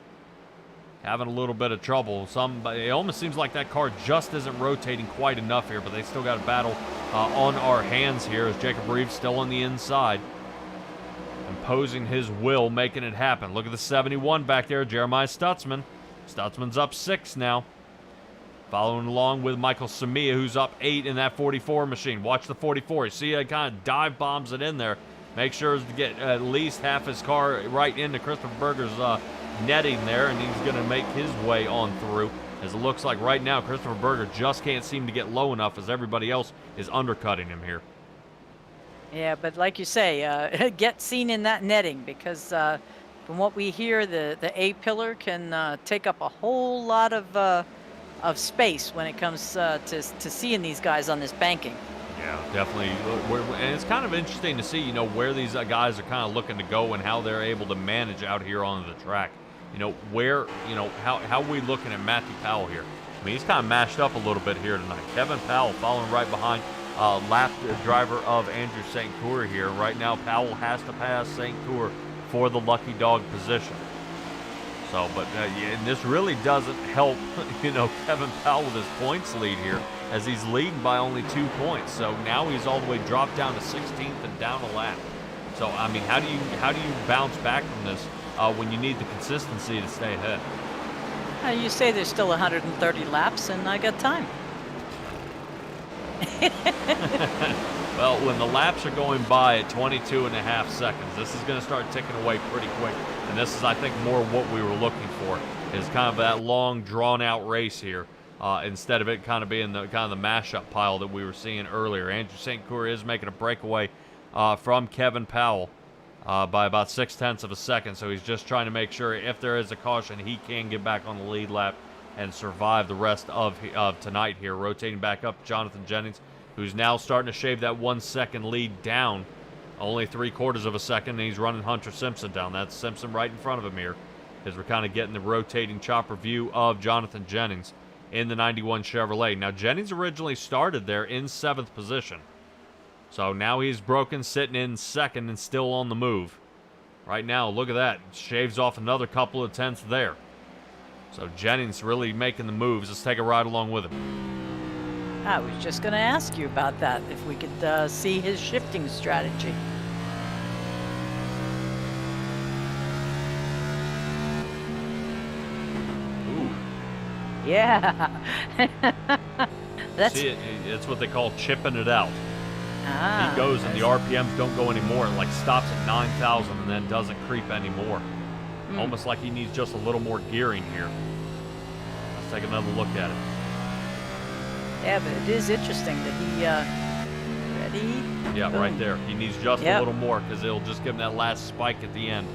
[SPEAKER 1] having a little bit of trouble. It almost seems like that car just isn't rotating quite enough here, but they still got a battle on our hands here as Jacob Reeves still on the inside, imposing his will, making it happen. Look at the 71 back there, Jeremiah Stutzman. Stutzman's up 6 now. Following along with Michael Samia, who's up 8 in that 44 machine. Watch the 44. You see, it kind of dive bombs it in there. Make sure to get at least half his car right into Christopher Berger's netting there, and he's going to make his way on through. As it looks like right now, Christopher Berger just can't seem to get low enough as everybody else is undercutting him here.
[SPEAKER 2] Yeah, but like you say, get seen in that netting, because from what we hear, the A-pillar can take up a whole lot of space when it comes to seeing these guys on this banking.
[SPEAKER 1] Yeah, definitely. And it's kind of interesting to see, where these guys are kind of looking to go and how they're able to manage out here on the track. How are we looking at Matthew Powell here? I mean, he's kind of mashed up a little bit here tonight. Kevin Powell following right behind lap driver of Andrew St. Coeur here. Right now, Powell has to pass St. Coeur for the lucky dog position. So, and this really doesn't help, Kevin Powell with his points lead here, as he's leading by only 2 points. So now he's all the way dropped down to 16th and down a lap. So, I mean, how do you bounce back from this when you need the consistency to stay ahead?
[SPEAKER 2] You say there's still 130 laps, and I got time.
[SPEAKER 1] Well, when the laps are going by at 22.5 seconds, this is going to start ticking away pretty quick. And this is, I think, more what we were looking for, is kind of that long, drawn-out race here, instead of it kind of being the mashup pile that we were seeing earlier. Andrew St. Coeur is making a breakaway from Kevin Powell by about 0.6 of a second. So he's just trying to make sure if there is a caution, he can get back on the lead lap and survive the rest of tonight here. Rotating back up, Jonathan Jennings, who's now starting to shave that 1 second lead down. Only 3/4 of a second, and he's running Hunter Simpson down. That's Simpson right in front of him here, as we're kind of getting the rotating chopper view of Jonathan Jennings in the 91 Chevrolet. Now, Jennings originally started there in 7th position. So now he's broken, sitting in 2nd and still on the move. Right now, look at that. Shaves off another couple of tenths there. So Jennings really making the moves. Let's take a ride along with him.
[SPEAKER 2] I was just going to ask you about that, if we could see his shifting strategy.
[SPEAKER 1] Ooh.
[SPEAKER 2] Yeah.
[SPEAKER 1] See, it's what they call chipping it out.
[SPEAKER 2] Ah,
[SPEAKER 1] he goes and the RPMs don't go anymore. It like stops at 9,000 and then doesn't creep anymore. Almost like he needs just a little more gearing here. Let's take another look at it.
[SPEAKER 2] Yeah, but it is interesting that he, ready?
[SPEAKER 1] Yeah,
[SPEAKER 2] Boom.
[SPEAKER 1] right there. He needs just a little more, because it'll just give him that last spike at the end.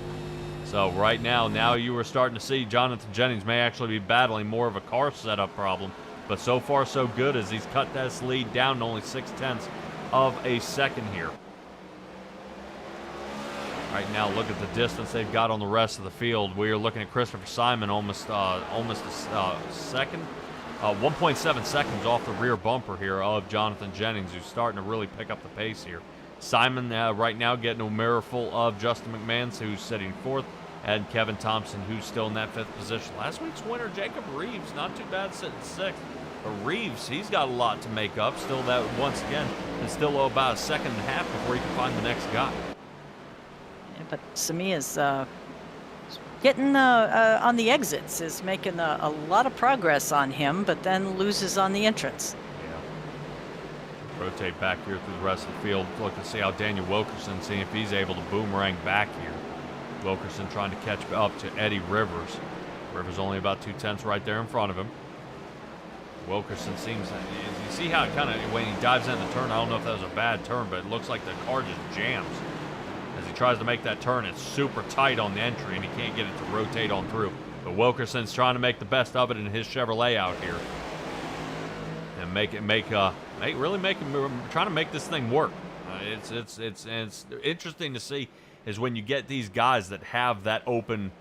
[SPEAKER 1] So right now you were starting to see Jonathan Jennings may actually be battling more of a car setup problem. But so far so good, as he's cut that lead down to only 0.6 of a second here. Right now, look at the distance they've got on the rest of the field. We are looking at Christopher Simon almost a second. 1.7 seconds off the rear bumper here of Jonathan Jennings, who's starting to really pick up the pace here. Simon right now getting a mirror full of Justin McMahon, who's sitting 4th, and Kevin Thompson, who's still in that 5th position. Last week's winner, Jacob Reeves, not too bad sitting 6th. But Reeves, he's got a lot to make up. Still that, once again, and still about 1.5 seconds before he can find the next guy.
[SPEAKER 2] Yeah, but Samia's getting on the exits, is making a lot of progress on him, but then loses on the entrance.
[SPEAKER 1] Yeah. Rotate back here through the rest of the field. Look to see how Daniel Wilkerson, see if he's able to boomerang back here. Wilkerson trying to catch up to Eddie Rivers. Rivers only about 0.2 right there in front of him. Wilkerson seems, you see how it kind of, when he dives in the turn, I don't know if that was a bad turn, but it looks like the car just jams. As he tries to make that turn, it's super tight on the entry, and he can't get it to rotate on through. But Wilkerson's trying to make the best of it in his Chevrolet out here, and trying to make this thing work. It's interesting to see is when you get these guys that have that open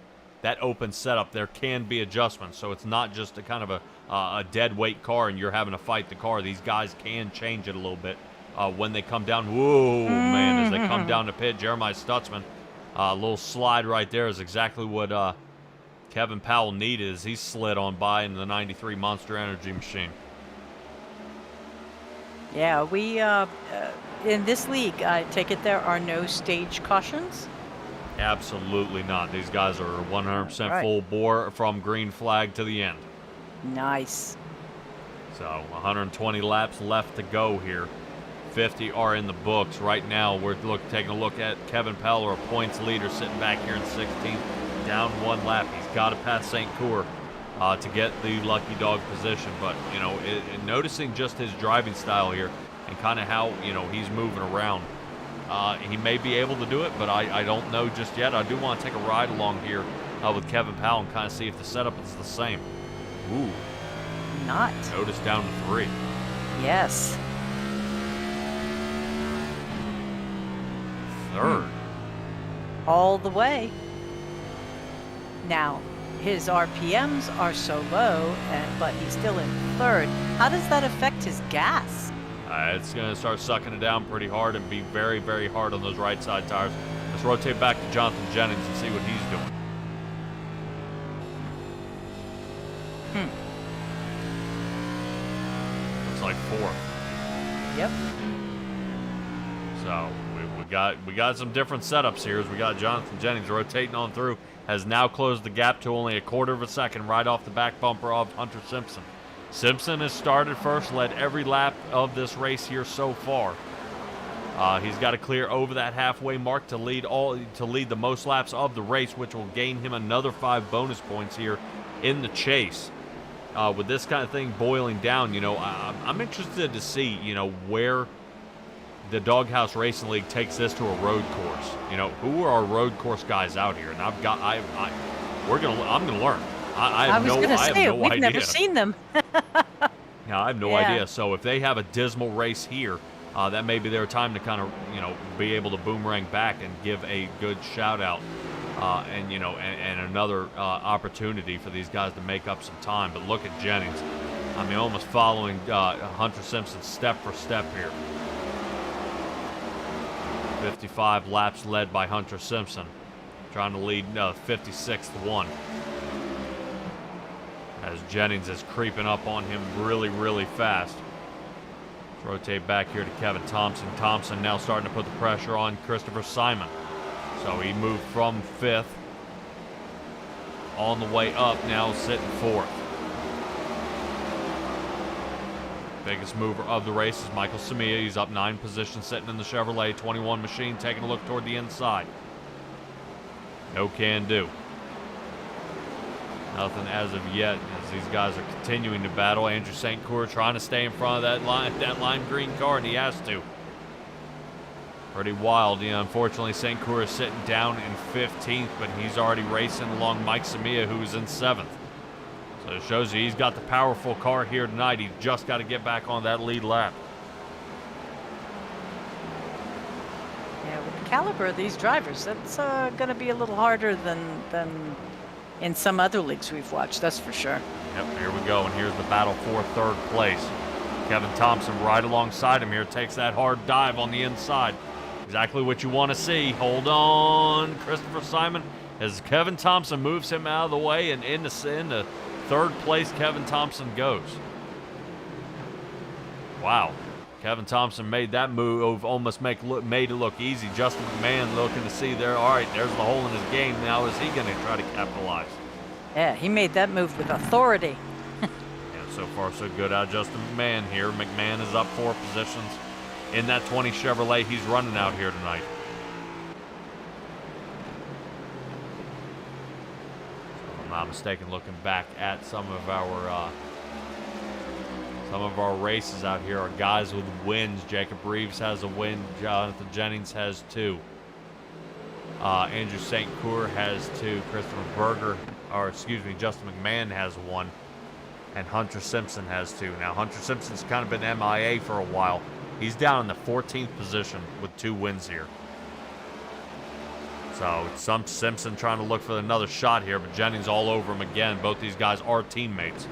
[SPEAKER 1] setup, there can be adjustments. So it's not just a kind of a dead weight car and you're having to fight the car. These guys can change it a little bit when they come down. Whoa, man, as they come down the pit. Jeremiah Stutzman, a little slide right there is exactly what Kevin Powell needed as he slid on by in the 93 Monster Energy machine.
[SPEAKER 2] Yeah, we in this league, I take it there are no stage cautions?
[SPEAKER 1] Absolutely not. These guys are 100%
[SPEAKER 2] Right.
[SPEAKER 1] full bore from green flag to the end.
[SPEAKER 2] Nice.
[SPEAKER 1] So 120 laps left to go here. 50 are in the books. Right now, we're taking a look at Kevin Powell, our points leader, sitting back here in 16th, down 1 lap. He's got to pass St. Cour to get the lucky dog position. But, you know, noticing just his driving style here and kind of how, you know, he's moving around, he may be able to do it, but I don't know just yet. I do want to take a ride along here with Kevin Powell and kind of see if the setup is the same. Ooh.
[SPEAKER 2] Not.
[SPEAKER 1] Notice down to 3.
[SPEAKER 2] Yes.
[SPEAKER 1] 3rd.
[SPEAKER 2] All the way. Now, his RPMs are so low, but he's still in 3rd. How does that affect his gas?
[SPEAKER 1] It's going to start sucking it down pretty hard and be very, very hard on those right side tires. Let's rotate back to Jonathan Jennings and see what he's doing. Looks like 4th.
[SPEAKER 2] Yep.
[SPEAKER 1] So we got some different setups here as we got Jonathan Jennings rotating on through, has now closed the gap to only 1/4 of a second right off the back bumper of Hunter Simpson. Simpson has started first, led every lap of this race here so far. He's got to clear over that halfway mark to lead the most laps of the race, which will gain him another 5 bonus points here in the chase. With this kind of thing boiling down, you know, I'm interested to see, you know, where the Doghouse Racing League takes this to a road course. You know, who are our road course guys out here? And I'm gonna learn. I have no idea.
[SPEAKER 2] We've never seen them.
[SPEAKER 1] Yeah, I have no idea. So if they have a dismal race here, that may be their time to kind of, you know, be able to boomerang back and give a good shout out, and you know, and another opportunity for these guys to make up some time. But look at Jennings. I mean, almost following Hunter Simpson step for step here. 55 laps led by Hunter Simpson, trying to lead 56th one. As Jennings is creeping up on him really, really fast. Let's rotate back here to Kevin Thompson. Thompson now starting to put the pressure on Christopher Simon. So he moved from 5th on the way up, now sitting 4th. Biggest mover of the race is Michael Samia. He's up 9 positions, sitting in the Chevrolet 21 machine, taking a look toward the inside. No can do. Nothing as of yet, as these guys are continuing to battle. Andrew St. Cour trying to stay in front of that lime green car, and he has to. Pretty wild. You know, unfortunately, St. Cour is sitting down in 15th, but he's already racing along Mike Samia, who's in 7th. So it shows you he's got the powerful car here tonight. He's just got to get back on that lead lap.
[SPEAKER 2] Yeah, with the caliber of these drivers, that's going to be a little harder than in some other leagues we've watched, that's for sure.
[SPEAKER 1] Yep, here we go, and here's the battle for 3rd place. Kevin Thompson right alongside him here takes that hard dive on the inside. Exactly what you want to see. Hold on, Christopher Simon, as Kevin Thompson moves him out of the way, and into 3rd place Kevin Thompson goes. Wow. Kevin Thompson made that move, almost made it look easy. Justin McMahon looking to see there. All right, there's the hole in his game. Now is he going to try to capitalize?
[SPEAKER 2] Yeah, he made that move with authority.
[SPEAKER 1] Yeah, so far so good out of Justin McMahon here. McMahon is up 4 positions in that 20 Chevrolet he's running out here tonight. So if I'm not mistaken, looking back at some of our races out here are guys with wins. Jacob Reeves has a win. Jonathan Jennings has 2. Andrew St. Cour has 2. Justin McMahon has 1. And Hunter Simpson has 2. Now, Hunter Simpson's kind of been MIA for a while. He's down in the 14th position with 2 wins here. So, some Simpson trying to look for another shot here, but Jennings all over him again. Both these guys are teammates.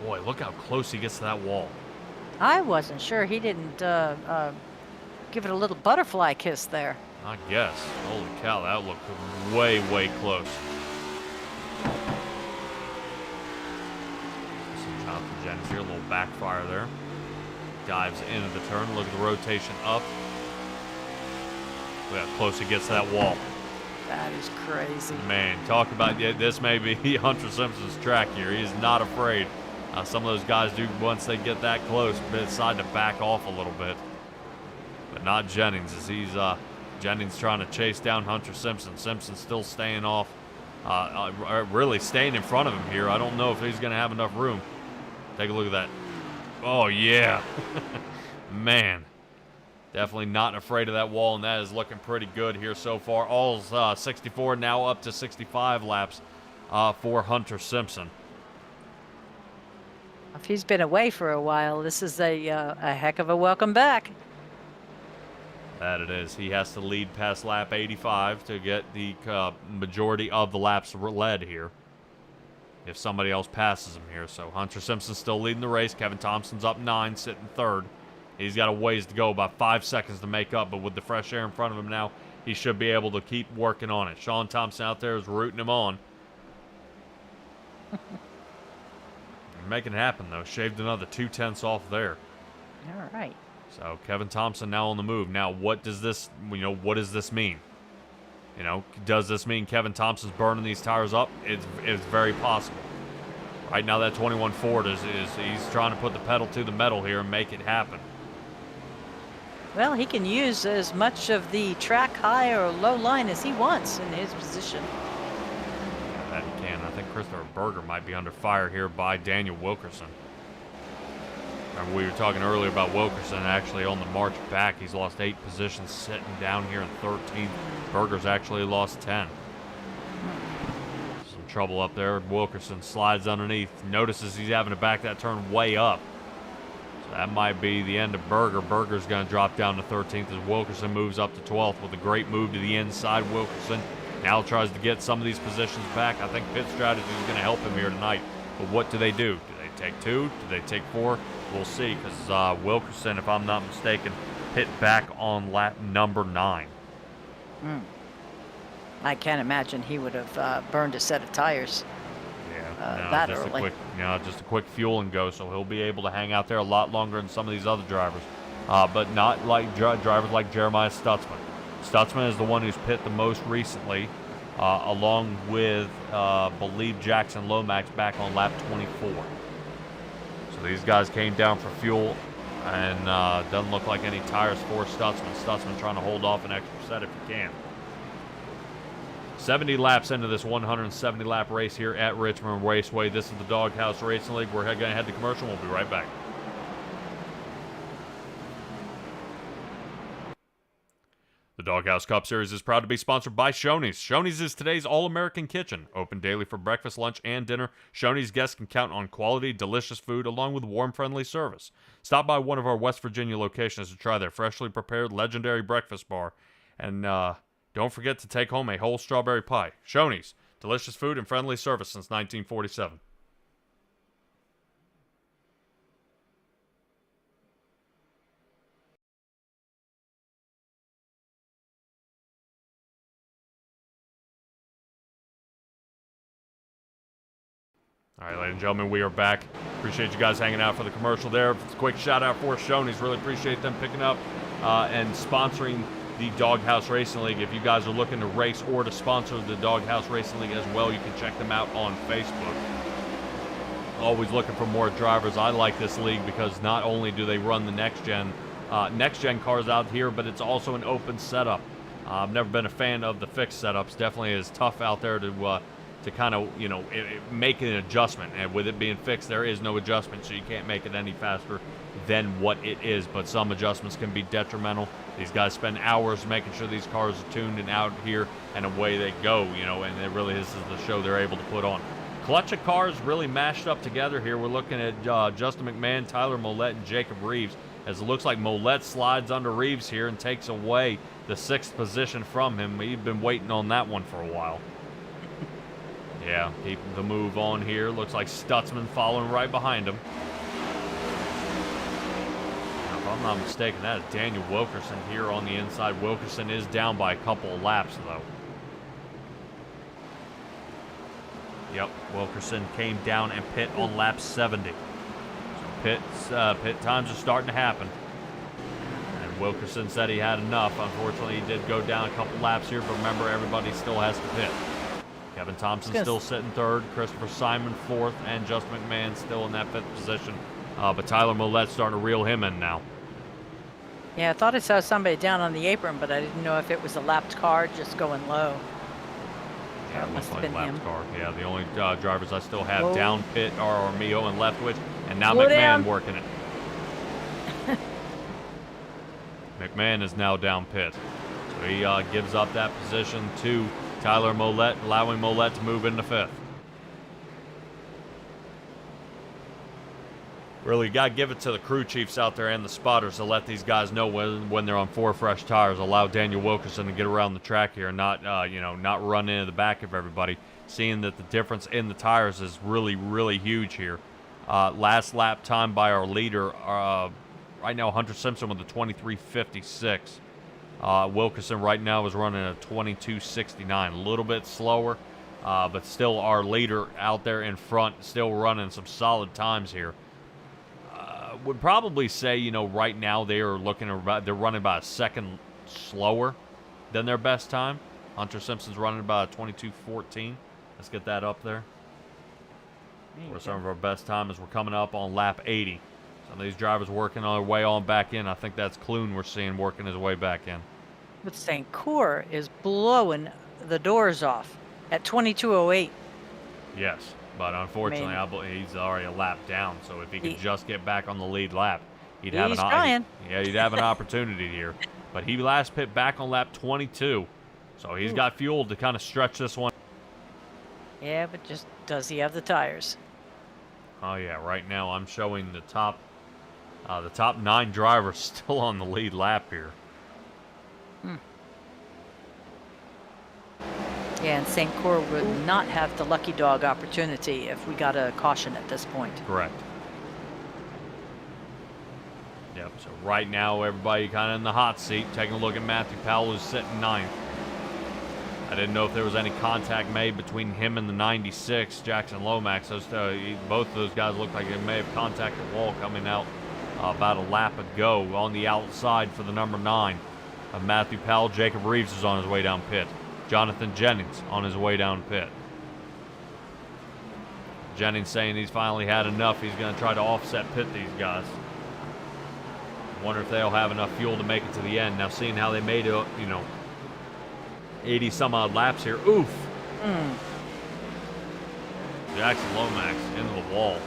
[SPEAKER 1] Boy, look how close he gets to that wall.
[SPEAKER 2] I wasn't sure he didn't give it a little butterfly kiss there.
[SPEAKER 1] I guess. Holy cow, that looked way, way close. Some Jonathan Jennings here, a little backfire there. Dives into the turn. Look at the rotation up. Look how close he gets to that wall.
[SPEAKER 2] That is crazy.
[SPEAKER 1] Man, talk about, yeah, this may be Hunter Simpson's track here. He is not afraid. Some of those guys do, once they get that close, decide to back off a little bit. But not Jennings, as he's Jennings trying to chase down Hunter Simpson. Simpson still staying off, really staying in front of him here. I don't know if he's going to have enough room. Take a look at that. Oh, yeah. Man. Definitely not afraid of that wall, and that is looking pretty good here so far. All's 64, now up to 65 laps for Hunter Simpson.
[SPEAKER 2] If he's been away for a while, this is a heck of a welcome back.
[SPEAKER 1] That it is. He has to lead past lap 85 to get the majority of the laps led here. If somebody else passes him here. So Hunter Simpson's still leading the race. Kevin Thompson's up 9, sitting 3rd. He's got a ways to go, about 5 seconds to make up, but with the fresh air in front of him now, he should be able to keep working on it. Sean Thompson out there is rooting him on. Making it happen, though. Shaved another 2/10 off there.
[SPEAKER 2] All right.
[SPEAKER 1] So Kevin Thompson now on the move. Now, what does this, what does this mean? Does this mean Kevin Thompson's burning these tires up? It's very possible. Right now, that 21 Ford is he's trying to put the pedal to the metal here and make it happen.
[SPEAKER 2] Well, he can use as much of the track high or low line as he wants in his position.
[SPEAKER 1] Yeah, that he can. I think Christopher Berger might be under fire here by Daniel Wilkerson. Remember, we were talking earlier about Wilkerson actually on the march back. He's lost 8 positions, sitting down here in 13th. Berger's actually lost 10. Some trouble up there. Wilkerson slides underneath. Notices he's having to back that turn way up. That might be the end of Berger. Berger's going to drop down to 13th as Wilkerson moves up to 12th with a great move to the inside. Wilkerson now tries to get some of these positions back. I think pit strategy is going to help him here tonight. But what do? Do they take 2? Do they take 4? We'll see, because Wilkerson, if I'm not mistaken, pit back on lap number 9.
[SPEAKER 2] I can't imagine he would have burned a set of tires. That
[SPEAKER 1] just
[SPEAKER 2] early.
[SPEAKER 1] Just a quick fuel and go, so he'll be able to hang out there a lot longer than some of these other drivers, but not like drivers like Jeremiah Stutzman. Stutzman is the one who's pit the most recently, along with, believe Jackson Lomax back on lap 24. So these guys came down for fuel, and doesn't look like any tires for Stutzman. Stutzman trying to hold off an extra set if he can. 70 laps into this 170-lap race here at Richmond Raceway. This is the Doghouse Racing League. We're going to head to commercial. We'll be right back. The Doghouse Cup Series is proud to be sponsored by Shoney's. Shoney's is today's all-American kitchen. Open daily for breakfast, lunch, and dinner. Shoney's guests can count on quality, delicious food along with warm, friendly service. Stop by one of our West Virginia locations to try their freshly prepared legendary breakfast bar. And, don't forget to take home a whole strawberry pie. Shoney's, delicious food and friendly service since 1947. All right, ladies and gentlemen, we are back. Appreciate you guys hanging out for the commercial there. A quick shout out for Shoney's. Really appreciate them picking up and sponsoring the Doghouse Racing League. If you guys are looking to race or to sponsor the Doghouse Racing League as well, you can check them out on Facebook. Always looking for more drivers. I like this league because not only do they run the next gen cars out here, but it's also an open setup. I've never been a fan of the fixed setups. Definitely is tough out there to kind of, make an adjustment. And with it being fixed, there is no adjustment, so you can't make it any faster than what it is. But some adjustments can be detrimental. These guys spend hours making sure these cars are tuned and out here, and away they go, and it really this is the show they're able to put on. Clutch of cars really mashed up together here. We're looking at Justin McMahon, Tyler Mollett, and Jacob Reeves, as it looks like Mollett slides under Reeves here and takes away the 6th position from him. We've been waiting on that one for a while. Yeah, keeping the move on here. Looks like Stutzman following right behind him. I'm not mistaken, that is Daniel Wilkerson here on the inside. Wilkerson is down by a couple of laps, though. Yep, Wilkerson came down and pit on lap 70. So pit times are starting to happen. And Wilkerson said he had enough. Unfortunately, he did go down a couple laps here, but remember, everybody still has to pit. Kevin Thompson still sitting third, Christopher Simon fourth, and Justin McMahon still in that fifth position. But Tyler Moulette's starting to reel him in now.
[SPEAKER 2] Yeah, I thought I saw somebody down on the apron, but I didn't know if it was a lapped car just going low.
[SPEAKER 1] Yeah, it looks like a lapped car. Yeah, the only drivers I still have
[SPEAKER 2] Whoa.
[SPEAKER 1] down pit are Armijo and Leftwich, and now
[SPEAKER 2] Slow
[SPEAKER 1] McMahon
[SPEAKER 2] down.
[SPEAKER 1] working it. McMahon is now down pit. So he gives up that position to Tyler Mollett, allowing Mollett to move into fifth. Really got to give it to the crew chiefs out there and the spotters to let these guys know when they're on 4 fresh tires. Allow Daniel Wilkerson to get around the track here and not not run into the back of everybody. Seeing that the difference in the tires is really, really huge here. Last lap time by our leader, right now Hunter Simpson with a 23.56. Wilkerson right now is running a 22.69, a little bit slower, but still our leader out there in front, still running some solid times here. Would probably say, right now they're running about a second slower than their best time. Hunter Simpson's running about a 22.14. Let's get that up there. For some of our best time as we're coming up on lap 80. Some of these drivers working on their way on back in. I think that's Clune we're seeing working his way back in.
[SPEAKER 2] But St. Cour is blowing the doors off at 22.08.
[SPEAKER 1] Yes, but unfortunately, I believe he's already a lap down. So if he could just get back on the lead lap, he'd have he'd have an opportunity here. But he last pit back on lap 22, so he's got fuel to kind of stretch this one.
[SPEAKER 2] Yeah, but just does he have the tires?
[SPEAKER 1] Oh yeah, right now I'm showing the top 9 drivers still on the lead lap here.
[SPEAKER 2] Yeah, and St. Cour would not have the lucky dog opportunity if we got a caution at this point.
[SPEAKER 1] Correct. Yep, so right now everybody kind of in the hot seat. Taking a look at Matthew Powell, who's sitting ninth. I didn't know if there was any contact made between him and the 96, Jackson Lomax. Both of those guys look like they may have contacted the wall coming out about a lap ago on the outside for the number 9. Matthew Powell. Jacob Reeves is on his way down pit. Jonathan Jennings on his way down pit. Jennings saying he's finally had enough. He's going to try to offset pit these guys. Wonder if they'll have enough fuel to make it to the end. Now, seeing how they made it, 80 some odd laps here. Oof. Jackson Lomax into the wall.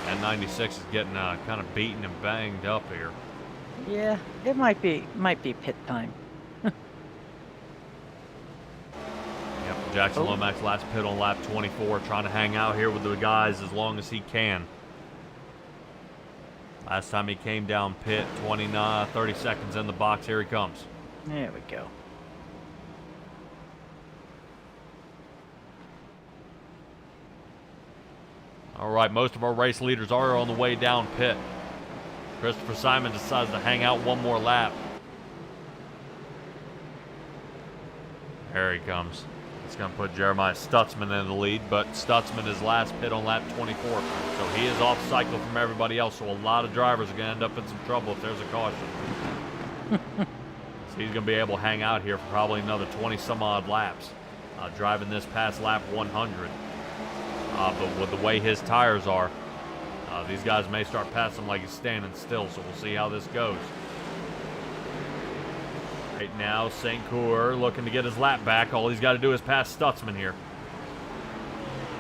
[SPEAKER 1] And 96 is getting kind of beaten and banged up here.
[SPEAKER 2] Yeah, it might be pit time.
[SPEAKER 1] Yep, Jackson Lomax last pit on lap 24, trying to hang out here with the guys as long as he can. Last time he came down pit, 30 seconds in the box. Here he comes.
[SPEAKER 2] There we go.
[SPEAKER 1] All right, most of our race leaders are on the way down pit. Christopher Simon decides to hang out one more lap. There he comes. It's going to put Jeremiah Stutzman in the lead, but Stutzman is last pit on lap 24. So he is off cycle from everybody else, so a lot of drivers are going to end up in some trouble if there's a caution. So he's going to be able to hang out here for probably another 20-some-odd laps, driving this past lap 100. But with the way his tires are, these guys may start passing him like he's standing still, so we'll see how this goes. Right now, St. Cour looking to get his lap back. All he's got to do is pass Stutzman here.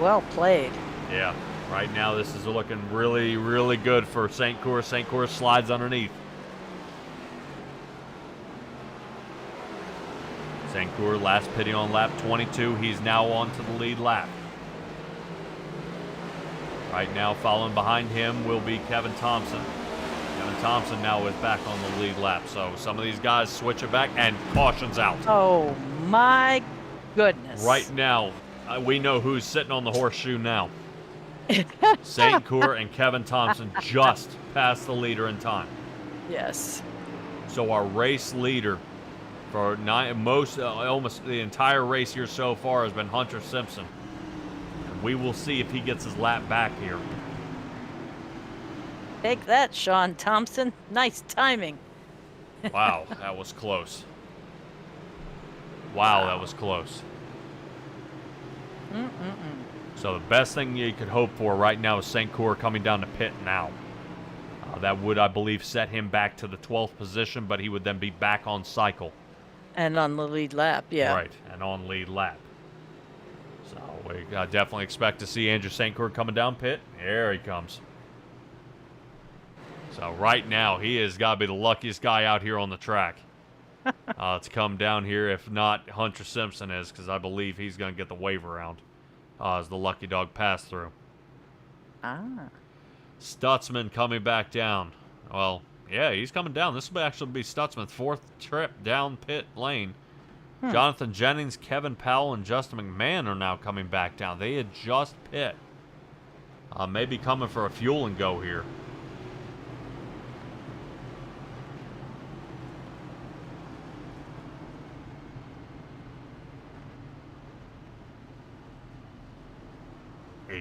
[SPEAKER 2] Well played.
[SPEAKER 1] Yeah, right now this is looking really, really good for St. Cour. St. Cour slides underneath. St. Cour last pitting on lap 22. He's now on to the lead lap. Right now, following behind him will be Kevin Thompson. Kevin Thompson now is back on the lead lap. So some of these guys switch it back, and caution's out.
[SPEAKER 2] Oh, my goodness.
[SPEAKER 1] Right now, we know who's sitting on the horseshoe now. St. Cour and Kevin Thompson just passed the leader in time.
[SPEAKER 2] Yes.
[SPEAKER 1] So our race leader for almost the entire race here so far has been Hunter Simpson. And we will see if he gets his lap back here.
[SPEAKER 2] Take that, Sean Thompson. Nice timing.
[SPEAKER 1] Wow, that was close. Wow, that was close. So the best thing you could hope for right now is St. Cour coming down to pit now. That would, I believe, set him back to the 12th position, but he would then be back on cycle.
[SPEAKER 2] And on the lead lap, yeah.
[SPEAKER 1] Right, and on lead lap. So we definitely expect to see Andrew St. Cour coming down pit. Here he comes. So right now, he has got to be the luckiest guy out here on the track to come down here. If not, Hunter Simpson is, because I believe he's going to get the wave around as the lucky dog pass through. Stutzman coming back down. Well, yeah, he's coming down. This will actually be Stutzman's 4th trip down pit lane. Jonathan Jennings, Kevin Powell, and Justin McMahon are now coming back down. They had just pit. Maybe coming for a fuel and go here.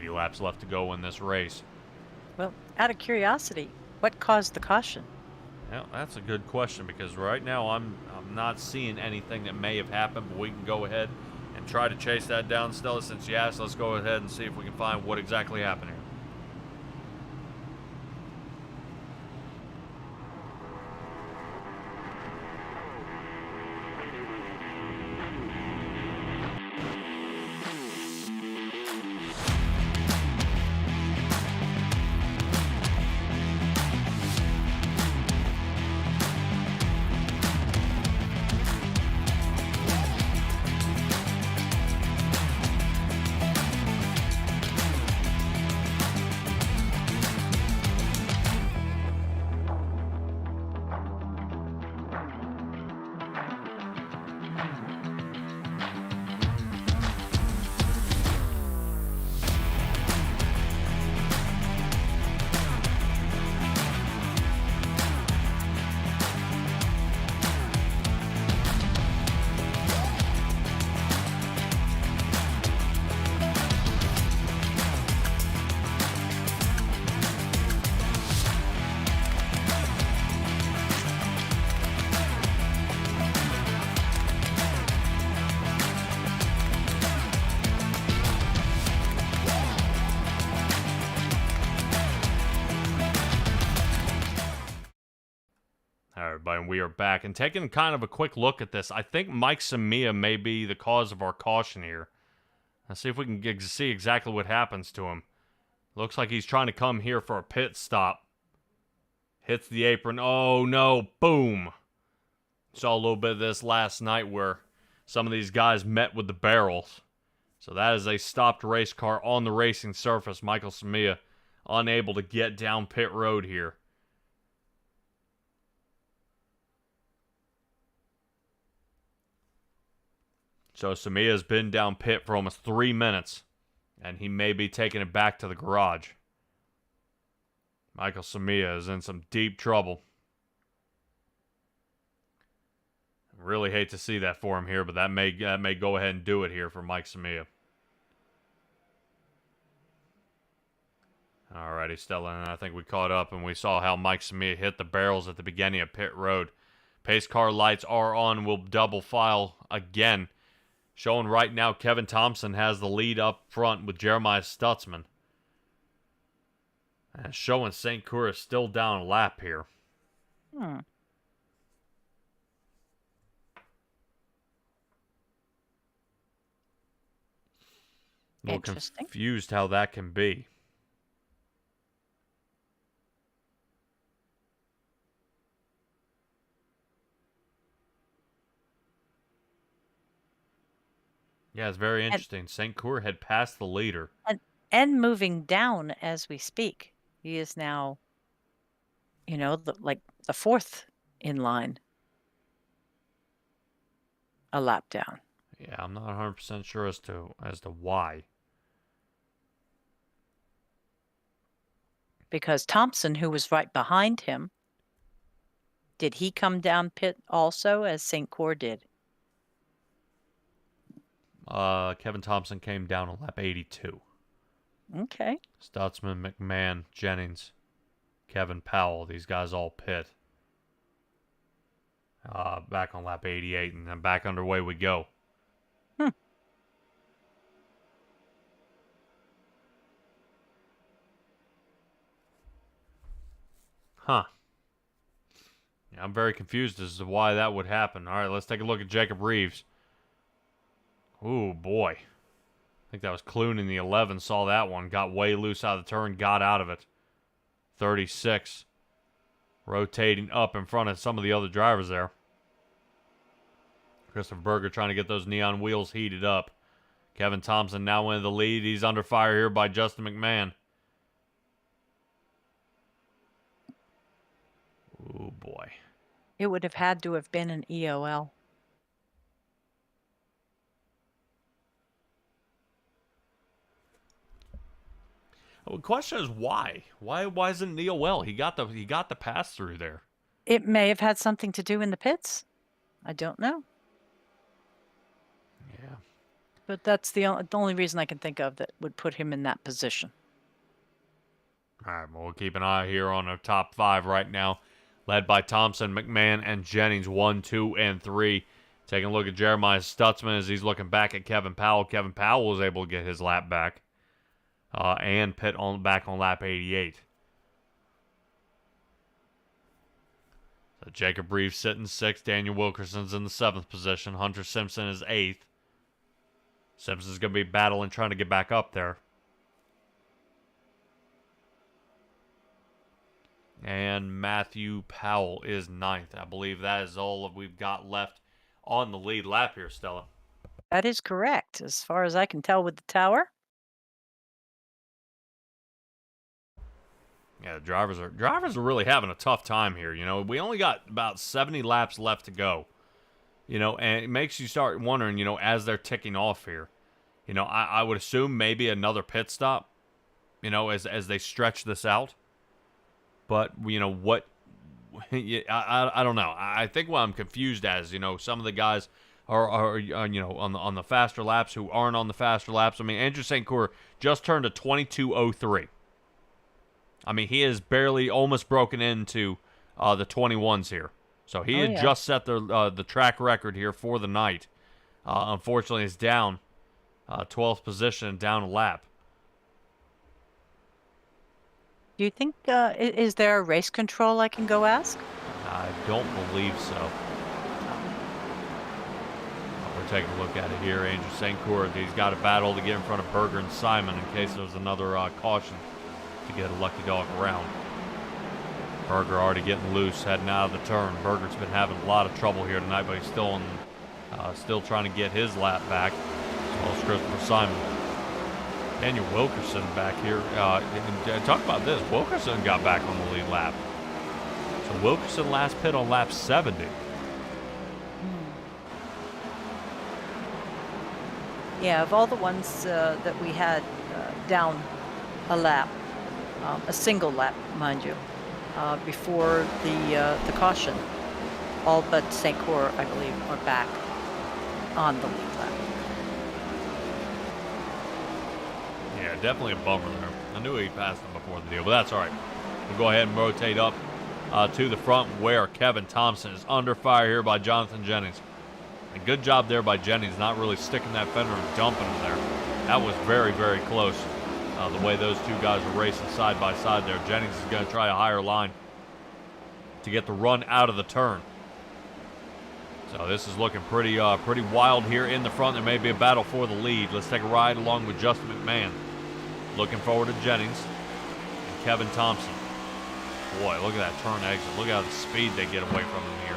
[SPEAKER 1] Laps left to go in this race.
[SPEAKER 2] Well, out of curiosity, what caused the caution?
[SPEAKER 1] Yeah, that's a good question, because right now I'm not seeing anything that may have happened, but we can go ahead and try to chase that down, Stella. Since you asked, let's go ahead and see if we can find what exactly happened here. And we are back and taking kind of a quick look at this. I think Mike Samia may be the cause of our caution here. Let's see if we can see exactly what happens to him. Looks like he's trying to come here for a pit stop. Hits the apron. Oh no, boom. Saw a little bit of this last night where some of these guys met with the barrels. So that is a stopped race car on the racing surface. Michael Samia unable to get down pit road here. So Samia has been down pit for almost 3 minutes, and he may be taking it back to the garage. Michael Samia is in some deep trouble. I really hate to see that for him here, but that may go ahead and do it here for Mike Samia. Alrighty, Stella, and I think we caught up, and we saw how Mike Samia hit the barrels at the beginning of pit road. Pace car lights are on. We'll double file again. Showing right now Kevin Thompson has the lead up front with Jeremiah Stutzman. And showing St. Cour is still down a lap here. A little confused how that can be. Yeah, it's very interesting. St. Cour had passed the leader.
[SPEAKER 2] And moving down as we speak. He is now, you know, the 4th in line. A lap down.
[SPEAKER 1] Yeah, I'm not 100% sure as to why.
[SPEAKER 2] because Thompson, who was right behind him, did he come down pit also as St. Cyr did?
[SPEAKER 1] Kevin Thompson came down on lap 82.
[SPEAKER 2] Okay.
[SPEAKER 1] Stutzman, McMahon, Jennings, Kevin Powell, these guys all pit. Back on lap 88, and then back underway we go. Huh. Yeah, I'm very confused as to why that would happen. All right, let's take a look at Jacob Reeves. Ooh, boy. I think that was Clune in the 11. Saw that one. Got way loose out of the turn. Got out of it. 36. Rotating up in front of some of the other drivers there. Christopher Berger trying to get those neon wheels heated up. Kevin Thompson now in the lead. He's under fire here by Justin McMahon. Oh, boy.
[SPEAKER 2] It would have had to have been an EOL.
[SPEAKER 1] Well, the question is why? Why isn't Neil well? He got the pass through there.
[SPEAKER 2] It may have had something to do in the pits. I don't know.
[SPEAKER 1] Yeah.
[SPEAKER 2] But that's the only reason I can think of that would put him in that position.
[SPEAKER 1] All right, well, we'll keep an eye here on our top 5 right now, led by Thompson, McMahon, and Jennings, 1, 2, and 3. Taking a look at Jeremiah Stutzman as he's looking back at Kevin Powell. Kevin Powell was able to get his lap back. And pit back on lap 88. So Jacob Reeves sitting 6th. Daniel Wilkerson's in the 7th position. Hunter Simpson is 8th. Simpson's going to be battling, trying to get back up there. And Matthew Powell is 9th. I believe that is all we've got left on the lead lap here, Stella.
[SPEAKER 2] That is correct, as far as I can tell with the tower.
[SPEAKER 1] Yeah, drivers are really having a tough time here. You know, we only got about 70 laps left to go. You know, and it makes you start wondering, you know, as they're ticking off here. You know, I would assume maybe another pit stop, you know, as they stretch this out. But, you know, what... I don't know. I think what I'm confused as, you know, some of the guys are you know, on the faster laps who aren't on the faster laps. I mean, Andrew St. Cyr just turned a 22:03. I mean, he is barely almost broken into the 21s here. So he had just set the track record here for the night. Unfortunately, it's down 12th position and down a lap.
[SPEAKER 2] Do you think, is there a race control I can go ask?
[SPEAKER 1] I don't believe so. We're taking a look at it here. Andrew St. Cyr, he's got a battle to get in front of Berger and Simon in case there's another caution to get a lucky dog around. Berger already getting loose, heading out of the turn. Berger's been having a lot of trouble here tonight, but he's still trying to get his lap back, as well as Christopher Simon. Daniel Wilkerson back here. Talk about this. Wilkerson got back on the lead lap. So Wilkerson last pit on lap 70.
[SPEAKER 2] Yeah, of all the ones that we had down a lap, a single lap, mind you, before the caution, all but St. Cyr, I believe, are back on the lead lap.
[SPEAKER 1] Yeah, definitely a bummer there. I knew he passed him before the deal, but that's all right. We'll go ahead and rotate up to the front where Kevin Thompson is under fire here by Jonathan Jennings. And good job there by Jennings, not really sticking that fender and dumping him there. That was very, very close. The way those two guys are racing side by side there. Jennings is going to try a higher line to get the run out of the turn. So this is looking pretty wild here in the front. There may be a battle for the lead. Let's take a ride along with Justin McMahon. Looking forward to Jennings and Kevin Thompson. Boy, look at that turn exit. Look at the speed they get away from him here.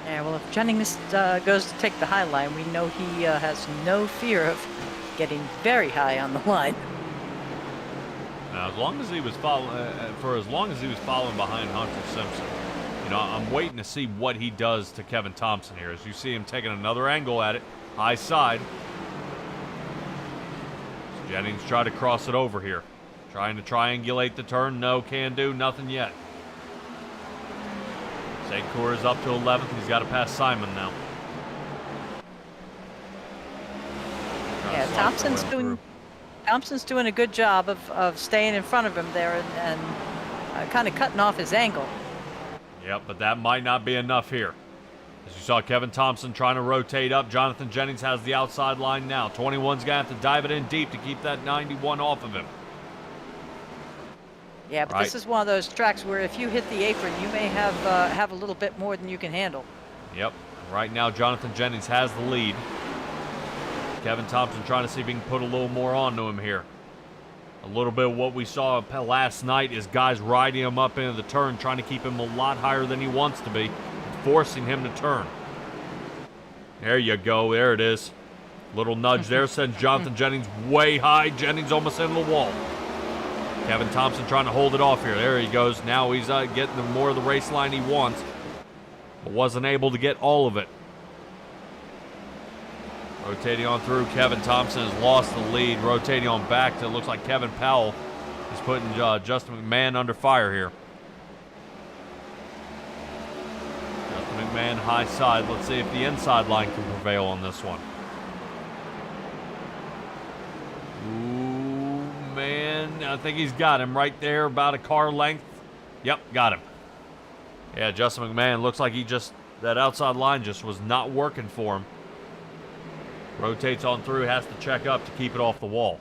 [SPEAKER 2] Yeah, well, if Jennings goes to take the high line, we know he has no fear of getting very high on the line.
[SPEAKER 1] Now, as long as he was following behind Hunter Simpson, you know, I'm waiting to see what he does to Kevin Thompson here. As you see him taking another angle at it, high side. Jennings tried to cross it over here. Trying to triangulate the turn. No, can do. Nothing yet. St. Coeur is up to 11th. He's got to pass Simon now.
[SPEAKER 2] Yeah, Thompson's doing a good job of staying in front of him there and kind of cutting off his angle.
[SPEAKER 1] Yep, but that might not be enough here. As you saw Kevin Thompson trying to rotate up, Jonathan Jennings has the outside line now. 21's going to have to dive it in deep to keep that 91 off of him.
[SPEAKER 2] Yeah, but this is one of those tracks where if you hit the apron, you may have a little bit more than you can handle.
[SPEAKER 1] Yep. Right now, Jonathan Jennings has the lead. Kevin Thompson trying to see if he can put a little more onto him here. A little bit of what we saw last night is guys riding him up into the turn, trying to keep him a lot higher than he wants to be, forcing him to turn. There you go. There it is. Little nudge there sends Jonathan Jennings way high. Jennings almost into the wall. Kevin Thompson trying to hold it off here. There he goes. Now he's getting more of the race line he wants, but wasn't able to get all of it. Rotating on through, Kevin Thompson has lost the lead. Rotating on back to, looks like Kevin Powell is putting Justin McMahon under fire here. Justin McMahon high side. Let's see if the inside line can prevail on this one. Ooh, man. I think he's got him right there, about a car length. Yep, got him. Yeah, Justin McMahon looks like that outside line just was not working for him. Rotates on through, has to check up to keep it off the wall.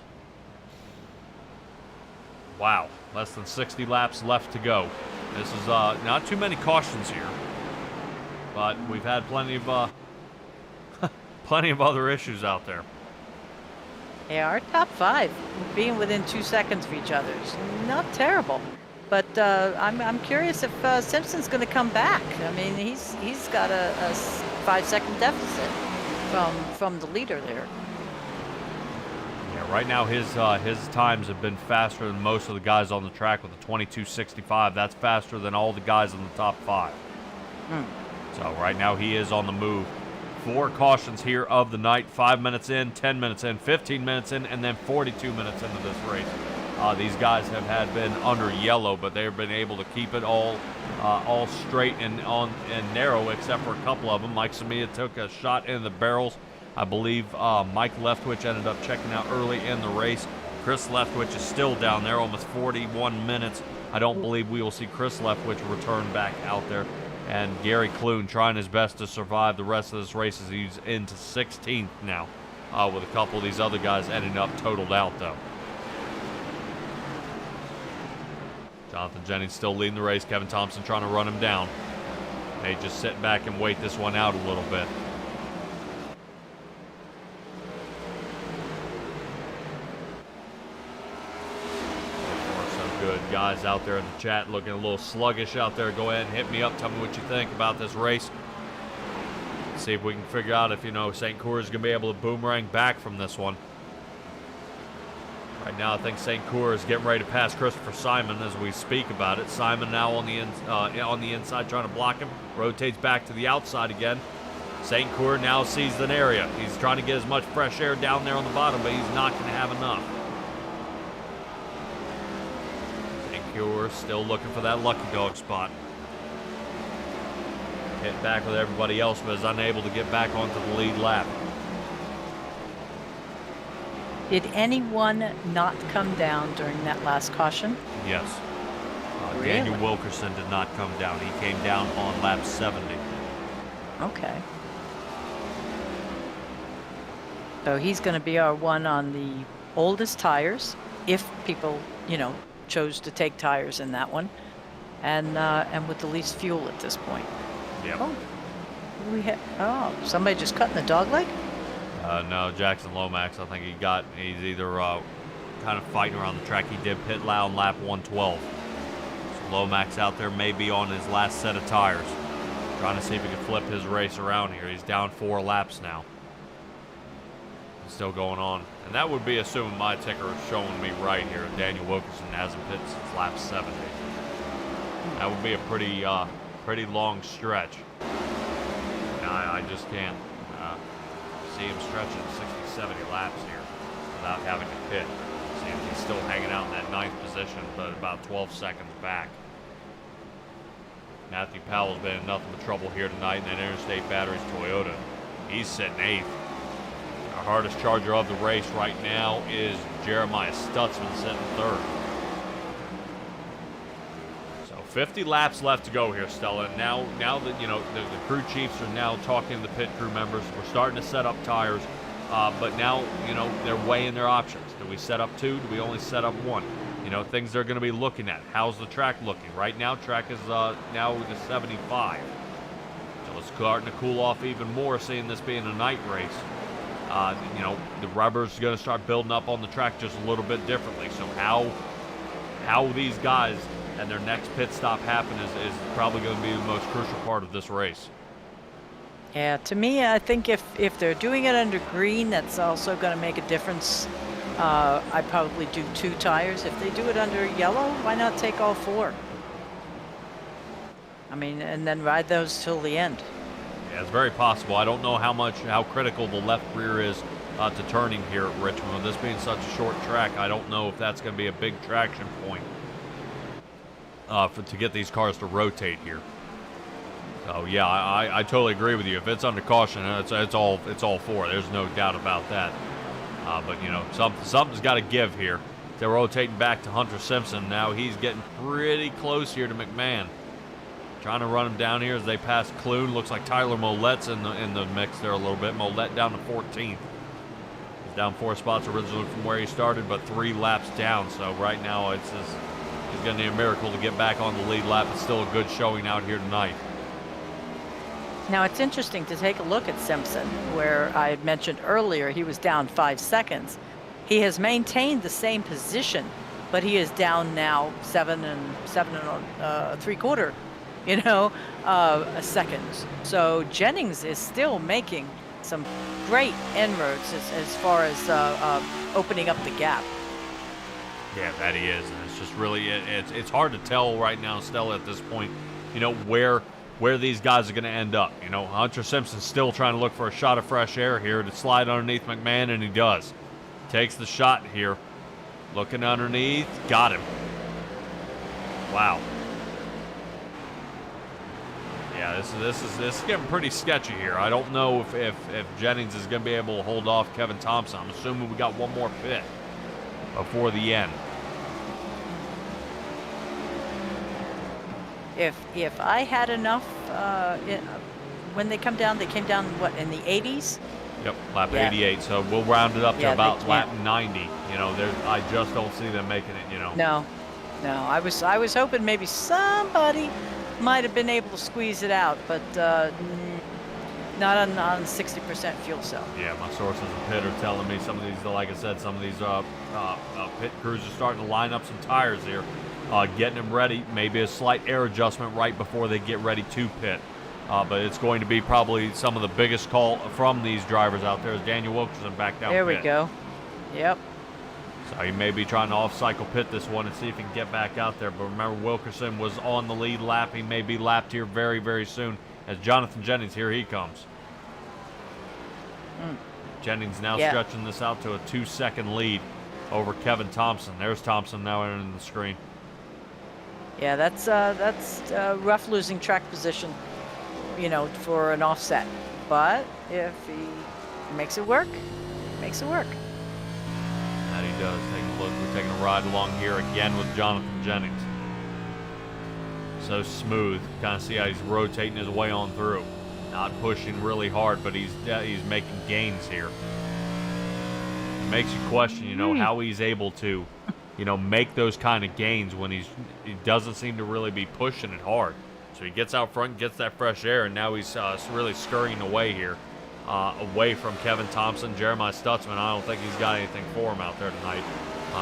[SPEAKER 1] Wow, less than 60 laps left to go. This is not too many cautions here, but we've had plenty of plenty of other issues out there.
[SPEAKER 2] Yeah, our top five being within 2 seconds of each other is not terrible. But I'm curious if Simpson's going to come back. I mean, he's got a 5-second deficit from the leader there.
[SPEAKER 1] Yeah, right now his times have been faster than most of the guys on the track with a 22.65. That's faster than all the guys in the top 5. So right now he is on the move. 4 cautions here of the night. 5 minutes in, 10 minutes in, 15 minutes in, and then 42 minutes into this race. These guys have been under yellow, but they've been able to keep it all straight and narrow, except for a couple of them. Mike Samia took a shot in the barrels. I believe Mike Leftwich ended up checking out early in the race. Chris Leftwich is still down there, almost 41 minutes. I don't believe we will see Chris Leftwich return back out there. And Gary Clune trying his best to survive the rest of this race as he's into 16th now, with a couple of these other guys ending up totaled out, though. Jonathan Jennings still leading the race. Kevin Thompson trying to run him down. May just sit back and wait this one out a little bit. So good. Guys out there in the chat looking a little sluggish out there. Go ahead and hit me up. Tell me what you think about this race. See if we can figure out if, St. Coeur is going to be able to boomerang back from this one. Right now, I think St. Coeur is getting ready to pass Christopher Simon as we speak about it. Simon now on the inside trying to block him. Rotates back to the outside again. St. Coeur now sees an area. He's trying to get as much fresh air down there on the bottom, but he's not going to have enough. St. Coeur still looking for that lucky dog spot. Hit back with everybody else, but is unable to get back onto the lead lap.
[SPEAKER 2] Did anyone not come down during that last caution?
[SPEAKER 1] Yes.
[SPEAKER 2] Really?
[SPEAKER 1] Daniel Wilkerson did not come down. He came down on lap 70.
[SPEAKER 2] Okay. So he's going to be our one on the oldest tires, if people, chose to take tires in that one, and with the least fuel at this point.
[SPEAKER 1] Yep.
[SPEAKER 2] Somebody just cut in the dog leg?
[SPEAKER 1] No, Jackson Lomax, I think he's either kind of fighting around the track. He did pit loud on lap 112. So Lomax out there may be on his last set of tires. Trying to see if he can flip his race around here. He's down 4 laps now. Still going on. And that would be assuming my ticker is showing me right here. Daniel Wilkerson hasn't pit since lap 70. That would be a pretty long stretch. I just can't see him stretching 60, 70 laps here. without having to pit. See, he's still hanging out in that 9th position, but about 12 seconds back. Matthew Powell's been in nothing but trouble here tonight in that Interstate Batteries Toyota. He's sitting 8th. Our hardest charger of the race right now is Jeremiah Stutzman sitting 3rd. So 50 laps left to go here, Stella. Now that, you know, the crew chiefs are now talking to the pit crew members. We're starting to set up tires, but now, you know, they're weighing their options. Do we set up 2? Do we only set up 1? You know, things they're going to be looking at. How's the track looking? Right now, track is now to 75. So it's starting to cool off even more, seeing this being a night race. You know, the rubber's going to start building up on the track just a little bit differently. So how these guys and their next pit stop happen is probably going to be the most crucial part of this race.
[SPEAKER 2] Yeah, to me, I think if they're doing it under green, that's also going to make a difference. I'd probably do 2 tires. If they do it under yellow, why not take all 4? I mean, and then ride those till the end.
[SPEAKER 1] Yeah, it's very possible. I don't know how critical the left rear is to turning here at Richmond. With this being such a short track, I don't know if that's going to be a big traction point to get these cars to rotate here. So yeah, I totally agree with you. If it's under caution, it's all 4. There's no doubt about that. But you know, something's got to give here. They're rotating back to Hunter Simpson. Now he's getting pretty close here to McMahon. Trying to run him down here as they pass Clune. Looks like Tyler Mollette's in the mix there a little bit. Mollette down to 14th. He's down 4 spots originally from where he started, but 3 laps down. So right now he's going to need a miracle to get back on the lead lap. It's still a good showing out here tonight.
[SPEAKER 2] Now, it's interesting to take a look at Simpson, where I had mentioned earlier he was down 5 seconds. He has maintained the same position, but he is down now 7 3/4, seconds. So Jennings is still making some great inroads as far as opening up the gap.
[SPEAKER 1] Yeah, that he is, and it's just really it's hard to tell right now, Stella, at this point, you know, where these guys are going to end up. You know, Hunter Simpson's still trying to look for a shot of fresh air here to slide underneath McMahon, and he does. Takes the shot here. Looking underneath. Got him. Wow. Yeah, this is getting pretty sketchy here. I don't know if Jennings is going to be able to hold off Kevin Thompson. I'm assuming we got one more pit before the end.
[SPEAKER 2] If I had enough, when they came down, what, in the 80s?
[SPEAKER 1] Yep, lap 88. So we'll round it up to about lap 90. You know, I just don't see them making it. You know.
[SPEAKER 2] No. I was hoping maybe somebody might have been able to squeeze it out, but not on 60% fuel cell.
[SPEAKER 1] Yeah, my sources in pit are telling me some of these, like I said, some of these pit crews are starting to line up some tires here. Getting them ready, maybe a slight air adjustment right before they get ready to pit. But it's going to be probably some of the biggest call from these drivers out there is Daniel Wilkerson back down
[SPEAKER 2] There
[SPEAKER 1] pit.
[SPEAKER 2] we go. Yep.
[SPEAKER 1] So he may be trying to off-cycle pit this one and see if he can get back out there. But remember, Wilkerson was on the lead lap. He may be lapped here very, very soon. As Jonathan Jennings, here he comes. Jennings now stretching this out to a 2-second lead over Kevin Thompson. There's Thompson now entering the screen.
[SPEAKER 2] Yeah, that's rough losing track position, you know, for an offset. But if he makes it work, makes it work.
[SPEAKER 1] That he does. Taking a look. We're taking a ride along here again with Jonathan Jennings. So smooth. Kind of see how he's rotating his way on through. Not pushing really hard, but he's making gains here. It makes you question, you know, how he's able to, you know, make those kind of gains when he doesn't seem to really be pushing it hard. So he gets out front, gets that fresh air, and now he's really scurrying away here, away from Kevin Thompson. Jeremiah Stutzman, I don't think he's got anything for him out there tonight.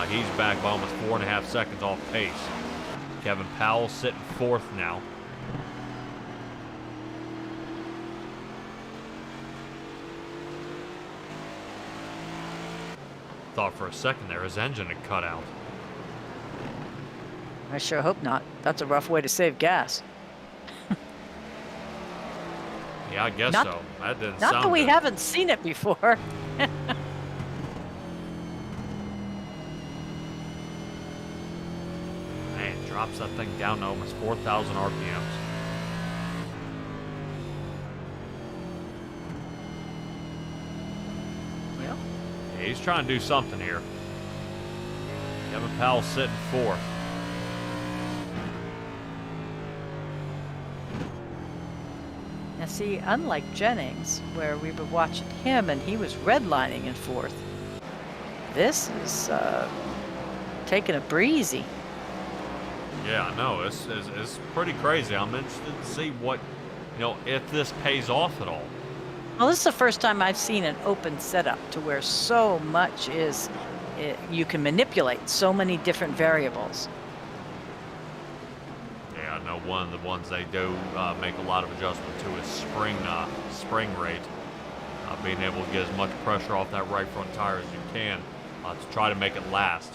[SPEAKER 1] He's back by almost 4.5 seconds off pace. Kevin Powell sitting 4th now. Thought for a second there his engine had cut out.
[SPEAKER 2] I sure hope not. That's a rough way to save gas.
[SPEAKER 1] Yeah, I guess so. That didn't sound
[SPEAKER 2] Not that we
[SPEAKER 1] good.
[SPEAKER 2] haven't seen it before.
[SPEAKER 1] drops that thing down to almost 4,000 RPMs.
[SPEAKER 2] Well,
[SPEAKER 1] Yeah, he's trying to do something here. Kevin Powell sitting fourth.
[SPEAKER 2] now see, unlike Jennings, where we were watching him and he was redlining in fourth, this is taking a breezy.
[SPEAKER 1] Yeah, I know. It's pretty crazy. I'm interested to see what, if this pays off at all.
[SPEAKER 2] Well, this is the first time I've seen an open setup to where so much is, you can manipulate so many different variables.
[SPEAKER 1] Yeah, I know one of the ones they do make a lot of adjustment to is spring rate. Being able to get as much pressure off that right front tire as you can to try to make it last.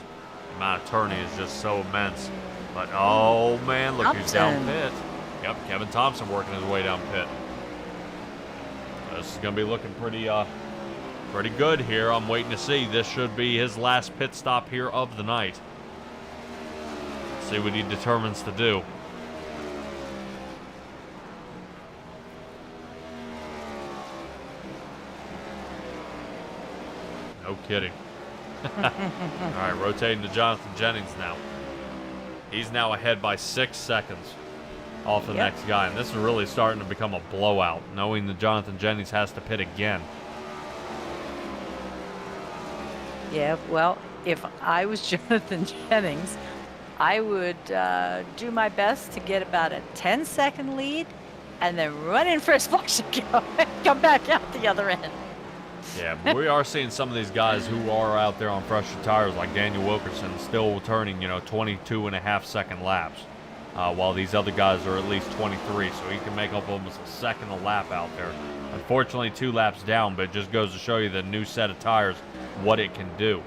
[SPEAKER 1] The amount of turning is just so immense. But, oh, man, look who's down pit. Yep, Kevin Thompson working his way down pit. This is going to be looking pretty good here. I'm waiting to see. This should be his last pit stop here of the night. See what he determines to do. No kidding. All right, rotating to Jonathan Jennings now. He's now ahead by 6 seconds off the next guy, and this is really starting to become a blowout, knowing that Jonathan Jennings has to pit again.
[SPEAKER 2] Yeah, well, if I was Jonathan Jennings, I would do my best to get about a 10-second lead and then run in for a splash and go, come back out the other end.
[SPEAKER 1] Yeah, but we are seeing some of these guys who are out there on fresher tires, like Daniel Wilkerson, still turning, 22.5-second laps, while these other guys are at least 23, so he can make up almost a second a lap out there. Unfortunately, 2 laps down, but it just goes to show you the new set of tires, what it can do.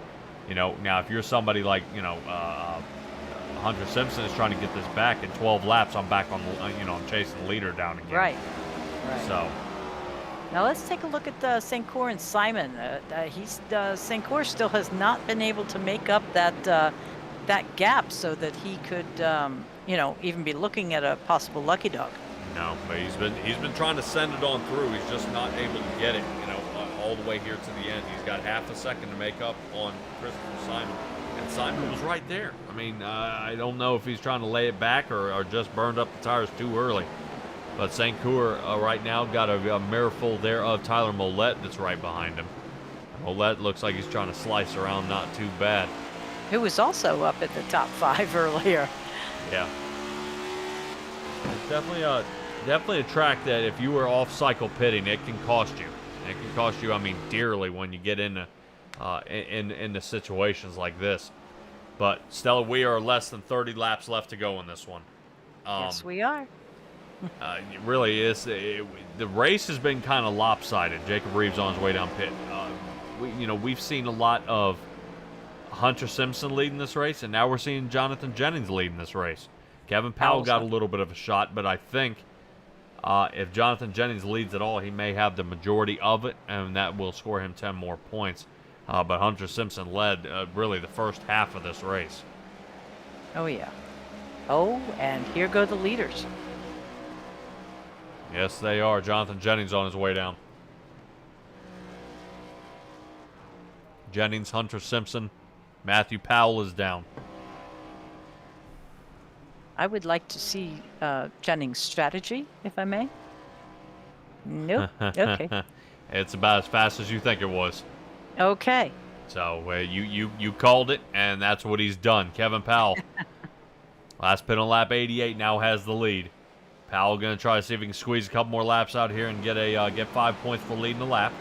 [SPEAKER 1] Now if you're somebody like, Hunter Simpson is trying to get this back in 12 laps, I'm back on, I'm chasing the leader down again.
[SPEAKER 2] Right.
[SPEAKER 1] So.
[SPEAKER 2] Now let's take a look at St. Cyr and Simon. St. Cyr still has not been able to make up that gap so that he could, even be looking at a possible lucky dog.
[SPEAKER 1] No, but he's been trying to send it on through. He's just not able to get it, all the way here to the end. He's got half a second to make up on Christopher Simon, and Simon was right there. I mean, I don't know if he's trying to lay it back or just burned up the tires too early. But St. Cyr right now got a mirrorful there of Tyler Mollett that's right behind him. Mollett looks like he's trying to slice around not too bad.
[SPEAKER 2] Who was also up at the top 5 earlier.
[SPEAKER 1] Yeah. It's definitely a track that if you were off-cycle pitting, it can cost you. It can cost you, dearly when you get into situations like this. But, Stella, we are less than 30 laps left to go in this one.
[SPEAKER 2] Yes, we are.
[SPEAKER 1] It really is. The race has been kind of lopsided. Jacob Reeves on his way down pit. We've seen a lot of Hunter Simpson leading this race, and now we're seeing Jonathan Jennings leading this race. Kevin Powell got a little bit of a shot, but I think if Jonathan Jennings leads at all, he may have the majority of it, and that will score him 10 more points. But Hunter Simpson led really the first half of this race.
[SPEAKER 2] Oh, yeah. Oh, and here go the leaders.
[SPEAKER 1] Yes, they are. Jonathan Jennings on his way down. Jennings, Hunter Simpson, Matthew Powell is down.
[SPEAKER 2] I would like to see Jennings' strategy, if I may. Nope. Okay.
[SPEAKER 1] It's about as fast as you think it was.
[SPEAKER 2] Okay.
[SPEAKER 1] So you called it, and that's what he's done. Kevin Powell, last pit on lap 88, now has the lead. Powell going to try to see if he can squeeze a couple more laps out here and get 5 points for leading the lap.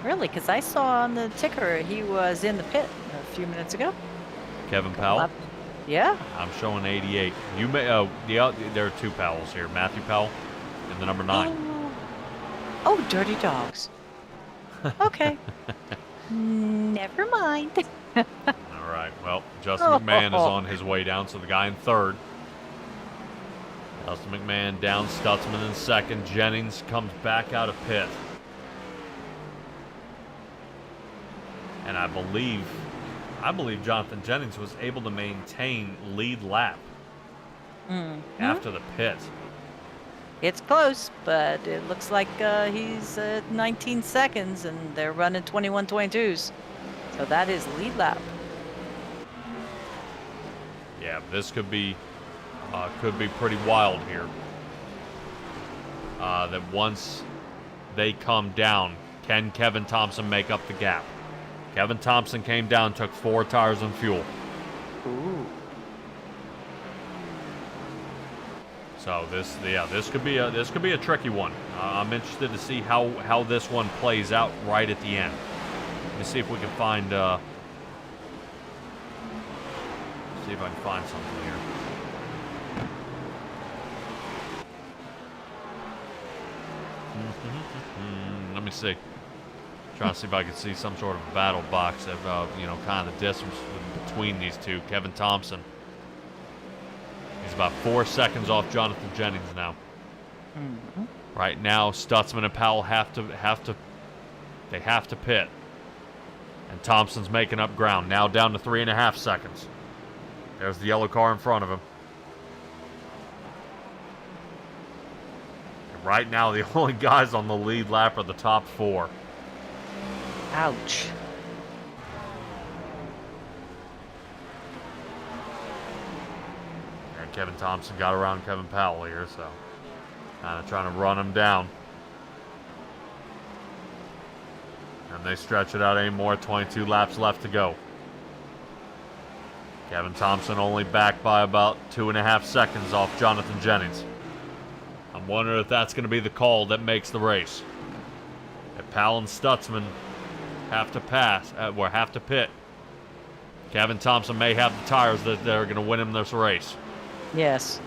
[SPEAKER 2] Really? Because I saw on the ticker he was in the pit a few minutes ago.
[SPEAKER 1] Kevin Powell?
[SPEAKER 2] Yeah.
[SPEAKER 1] I'm showing 88. You may. There are 2 Powells here. Matthew Powell and the number 9.
[SPEAKER 2] Oh, dirty dogs. Okay. Never mind.
[SPEAKER 1] All right. Well, Justin McMahon is on his way down, so the guy in third. Justin McMahon down, Stutzman in second. Jennings comes back out of pit. And I believe I believe Jonathan Jennings was able to maintain lead lap after the pit.
[SPEAKER 2] It's close, but it looks like he's 19 seconds, and they're running 21.22s. So that is lead lap.
[SPEAKER 1] Yeah, this could be pretty wild here. That once they come down, can Kevin Thompson make up the gap? Kevin Thompson came down, took 4 tires and fuel.
[SPEAKER 2] Ooh.
[SPEAKER 1] So this could be a tricky one. I'm interested to see how this one plays out right at the end. Let me see if we can find see if I can find something here. Let me see. Trying to see if I can see some sort of battle box of kind of the distance between these two. Kevin Thompson. He's about 4 seconds off Jonathan Jennings now. Right now, Stutzman and Powell have to pit. And Thompson's making up ground. Now down to 3.5 seconds. There's the yellow car in front of him. And right now, the only guys on the lead lap are the top 4.
[SPEAKER 2] Ouch.
[SPEAKER 1] Kevin Thompson got around Kevin Powell here, so kind of trying to run him down. And they stretch it out anymore. 22 laps left to go. Kevin Thompson only back by about 2.5 seconds off Jonathan Jennings. I'm wondering if that's going to be the call that makes the race. If Powell and Stutzman have to have to pit, Kevin Thompson may have the tires that are going to win him this race.
[SPEAKER 2] Yes.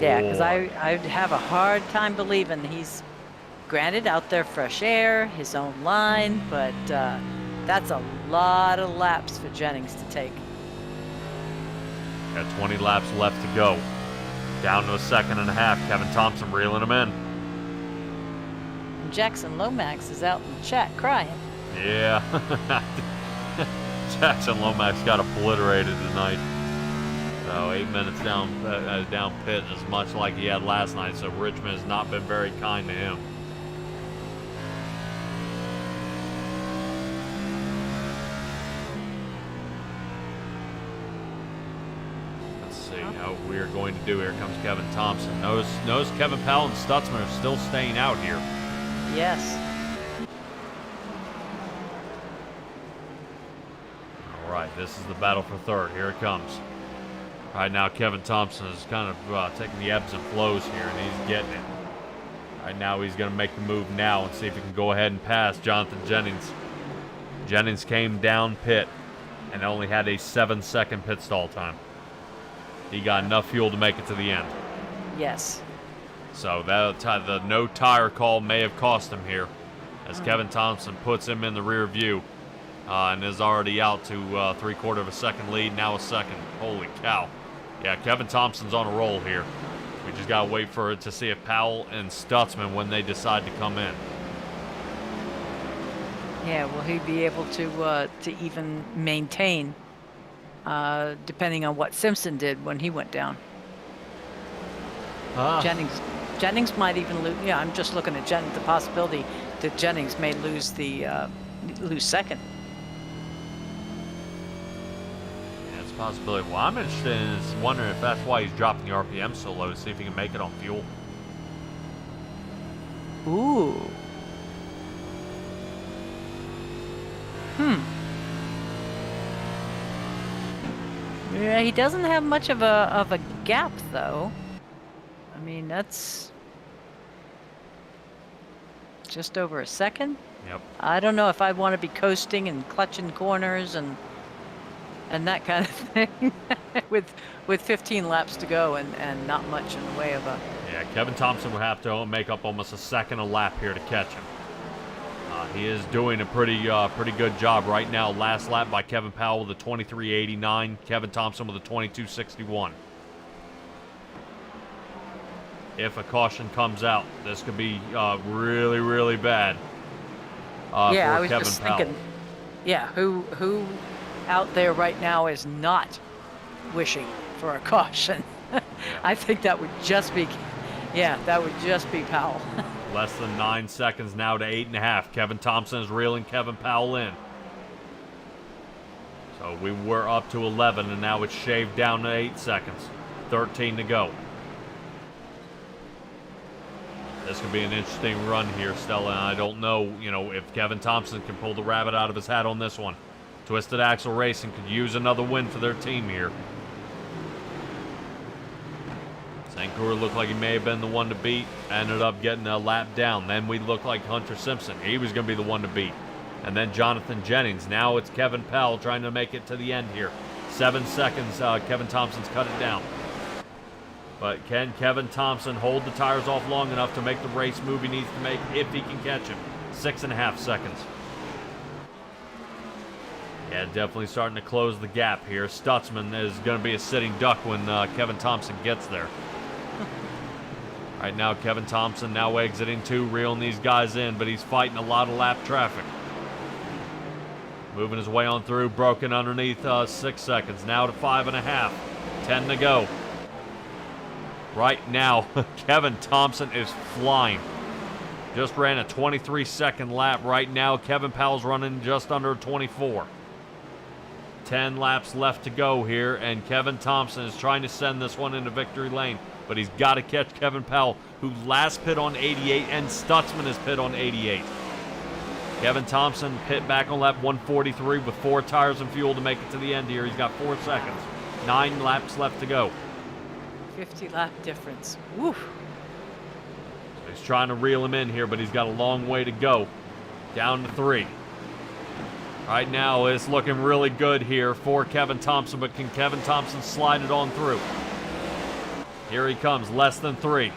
[SPEAKER 2] Yeah, because I'd have a hard time believing he's, granted, out there fresh air, his own line, but that's a lot of laps for Jennings to take.
[SPEAKER 1] Got 20 laps left to go. Down to 1.5 seconds. Kevin Thompson reeling him in.
[SPEAKER 2] And Jackson Lomax is out in the chat crying.
[SPEAKER 1] Yeah. Jackson Lomax got obliterated tonight. So 8 minutes down pit, as much like he had last night. So Richmond has not been very kind to him. Let's see how we're going to do. Here comes Kevin Thompson. Knows Kevin Powell and Stutzman are still staying out here.
[SPEAKER 2] Yes.
[SPEAKER 1] All right, this is the battle for third. Here it comes. Right now, Kevin Thompson is kind of taking the ebbs and flows here, and he's getting it. Right now, he's going to make the move now and see if he can go ahead and pass Jonathan Jennings. Jennings came down pit and only had a 7-second pit stall time. He got enough fuel to make it to the end.
[SPEAKER 2] Yes.
[SPEAKER 1] So the no tire call may have cost him here, as Kevin Thompson puts him in the rear view and is already out to 3/4 of a second lead, now a second. Holy cow. Yeah, Kevin Thompson's on a roll here. We just got to wait for it to see if Powell and Stutzman, when they decide to come in.
[SPEAKER 2] Yeah, will he be able to even maintain, depending on what Simpson did when he went down? Jennings might even lose. Yeah, I'm just looking at the possibility that Jennings may lose lose second.
[SPEAKER 1] Yeah, it's a possibility. Well, I'm interested in is wondering if that's why he's dropping the RPM so low, to see if he can make it on fuel.
[SPEAKER 2] Ooh. Yeah, he doesn't have much of a gap though. I mean, that's just over a second.
[SPEAKER 1] Yep.
[SPEAKER 2] I don't know if I'd want to be coasting and clutching corners and that kind of thing with 15 laps to go and not much in the way of a...
[SPEAKER 1] Yeah, Kevin Thompson would have to make up almost a second a lap here to catch him. He is doing a pretty good job right now. Last lap by Kevin Powell with a 23.89. Kevin Thompson with a 22.61. if a caution comes out. This could be really, really bad
[SPEAKER 2] Yeah, I
[SPEAKER 1] for
[SPEAKER 2] was
[SPEAKER 1] Kevin
[SPEAKER 2] just
[SPEAKER 1] Powell.
[SPEAKER 2] thinking, yeah, who out there right now is not wishing for a caution? I think that would just be, yeah, that would just be Powell.
[SPEAKER 1] Less than 9 seconds now to 8.5. Kevin Thompson is reeling Kevin Powell in. So we were up to 11, and now it's shaved down to 8 seconds. 13 to go. This could be an interesting run here, Stella. And I don't know, if Kevin Thompson can pull the rabbit out of his hat on this one. Twisted Axle Racing could use another win for their team here. St. Croix looked like he may have been the one to beat. Ended up getting a lap down. Then we looked like Hunter Simpson. He was going to be the one to beat. And then Jonathan Jennings. Now it's Kevin Powell trying to make it to the end here. 7 seconds. Kevin Thompson's cut it down. But can Kevin Thompson hold the tires off long enough to make the race move he needs to make if he can catch him? 6.5 seconds. Yeah, definitely starting to close the gap here. Stutzman is going to be a sitting duck when Kevin Thompson gets there. Right now, Kevin Thompson now exiting 2, reeling these guys in, but he's fighting a lot of lap traffic. Moving his way on through, broken underneath 6 seconds. Now to 5.5. 10 to go. Right now, Kevin Thompson is flying. Just ran a 23-second lap. Right now, Kevin Powell's running just under 24. 10 laps left to go here, and Kevin Thompson is trying to send this one into victory lane. But he's got to catch Kevin Powell, who last pit on 88, and Stutzman is pit on 88. Kevin Thompson pit back on lap 143 with 4 tires and fuel to make it to the end here. He's got 4 seconds. 9 laps left to go.
[SPEAKER 2] 50 lap difference. Woof.
[SPEAKER 1] So he's trying to reel him in here, but he's got a long way to go. Down to 3. Right now, it's looking really good here for Kevin Thompson, but can Kevin Thompson slide it on through? Here he comes, less than 3.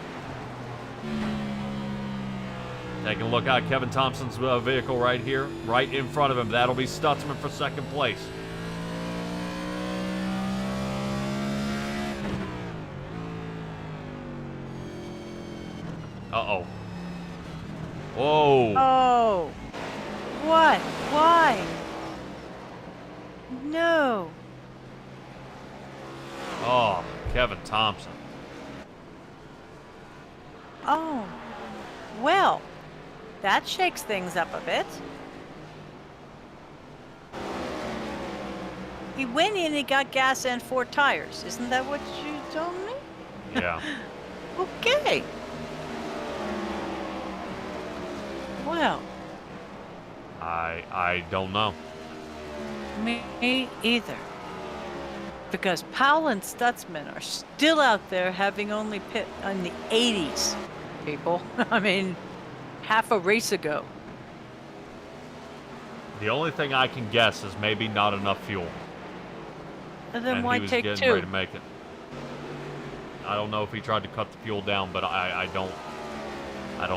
[SPEAKER 1] Taking a look at Kevin Thompson's vehicle right here, right in front of him. That'll be Stutzman for second place. Uh-oh. Whoa.
[SPEAKER 2] Oh. What? Why? No.
[SPEAKER 1] Oh, Kevin Thompson.
[SPEAKER 2] Oh. Well, that shakes things up a bit. He went in, he got gas and 4 tires. Isn't that what you told me?
[SPEAKER 1] Yeah.
[SPEAKER 2] Okay. Well,
[SPEAKER 1] I don't know.
[SPEAKER 2] me either. Because Powell and Stutzman are still out there having only pit on the 80s, people. I mean, half a race ago.
[SPEAKER 1] The only thing I can guess is maybe not enough fuel.
[SPEAKER 2] And then
[SPEAKER 1] And
[SPEAKER 2] why
[SPEAKER 1] he was
[SPEAKER 2] take
[SPEAKER 1] getting
[SPEAKER 2] 2?
[SPEAKER 1] ready to make it. I don't know if he tried to cut the fuel down, but I don't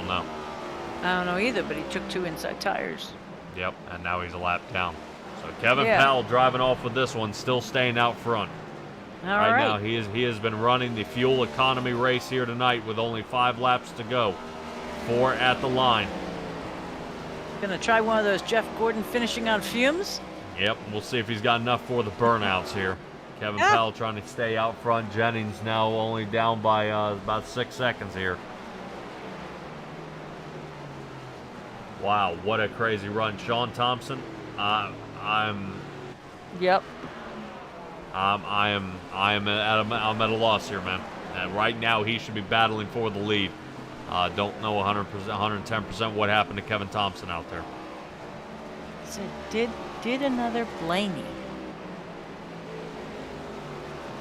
[SPEAKER 1] know.
[SPEAKER 2] I don't know either, but he took 2 inside tires.
[SPEAKER 1] Yep, and now he's a lap down. So Kevin
[SPEAKER 2] Yeah.
[SPEAKER 1] Powell driving off with this one, still staying out front.
[SPEAKER 2] All
[SPEAKER 1] Right
[SPEAKER 2] right.
[SPEAKER 1] now, he has been running the fuel economy race here tonight with only 5 laps to go. 4 at the line.
[SPEAKER 2] Gonna try one of those Jeff Gordon finishing on fumes?
[SPEAKER 1] Yep, we'll see if he's got enough for the burnouts here. Kevin
[SPEAKER 2] Yeah.
[SPEAKER 1] Powell trying to stay out front. Jennings now only down by about 6 seconds here. Wow, what a crazy run. Sean Thompson, I'm
[SPEAKER 2] Yep.
[SPEAKER 1] I'm at a loss here, man. Right now, he should be battling for the lead. Don't know 100%, 110% what happened to Kevin Thompson out there.
[SPEAKER 2] So did another Blaney.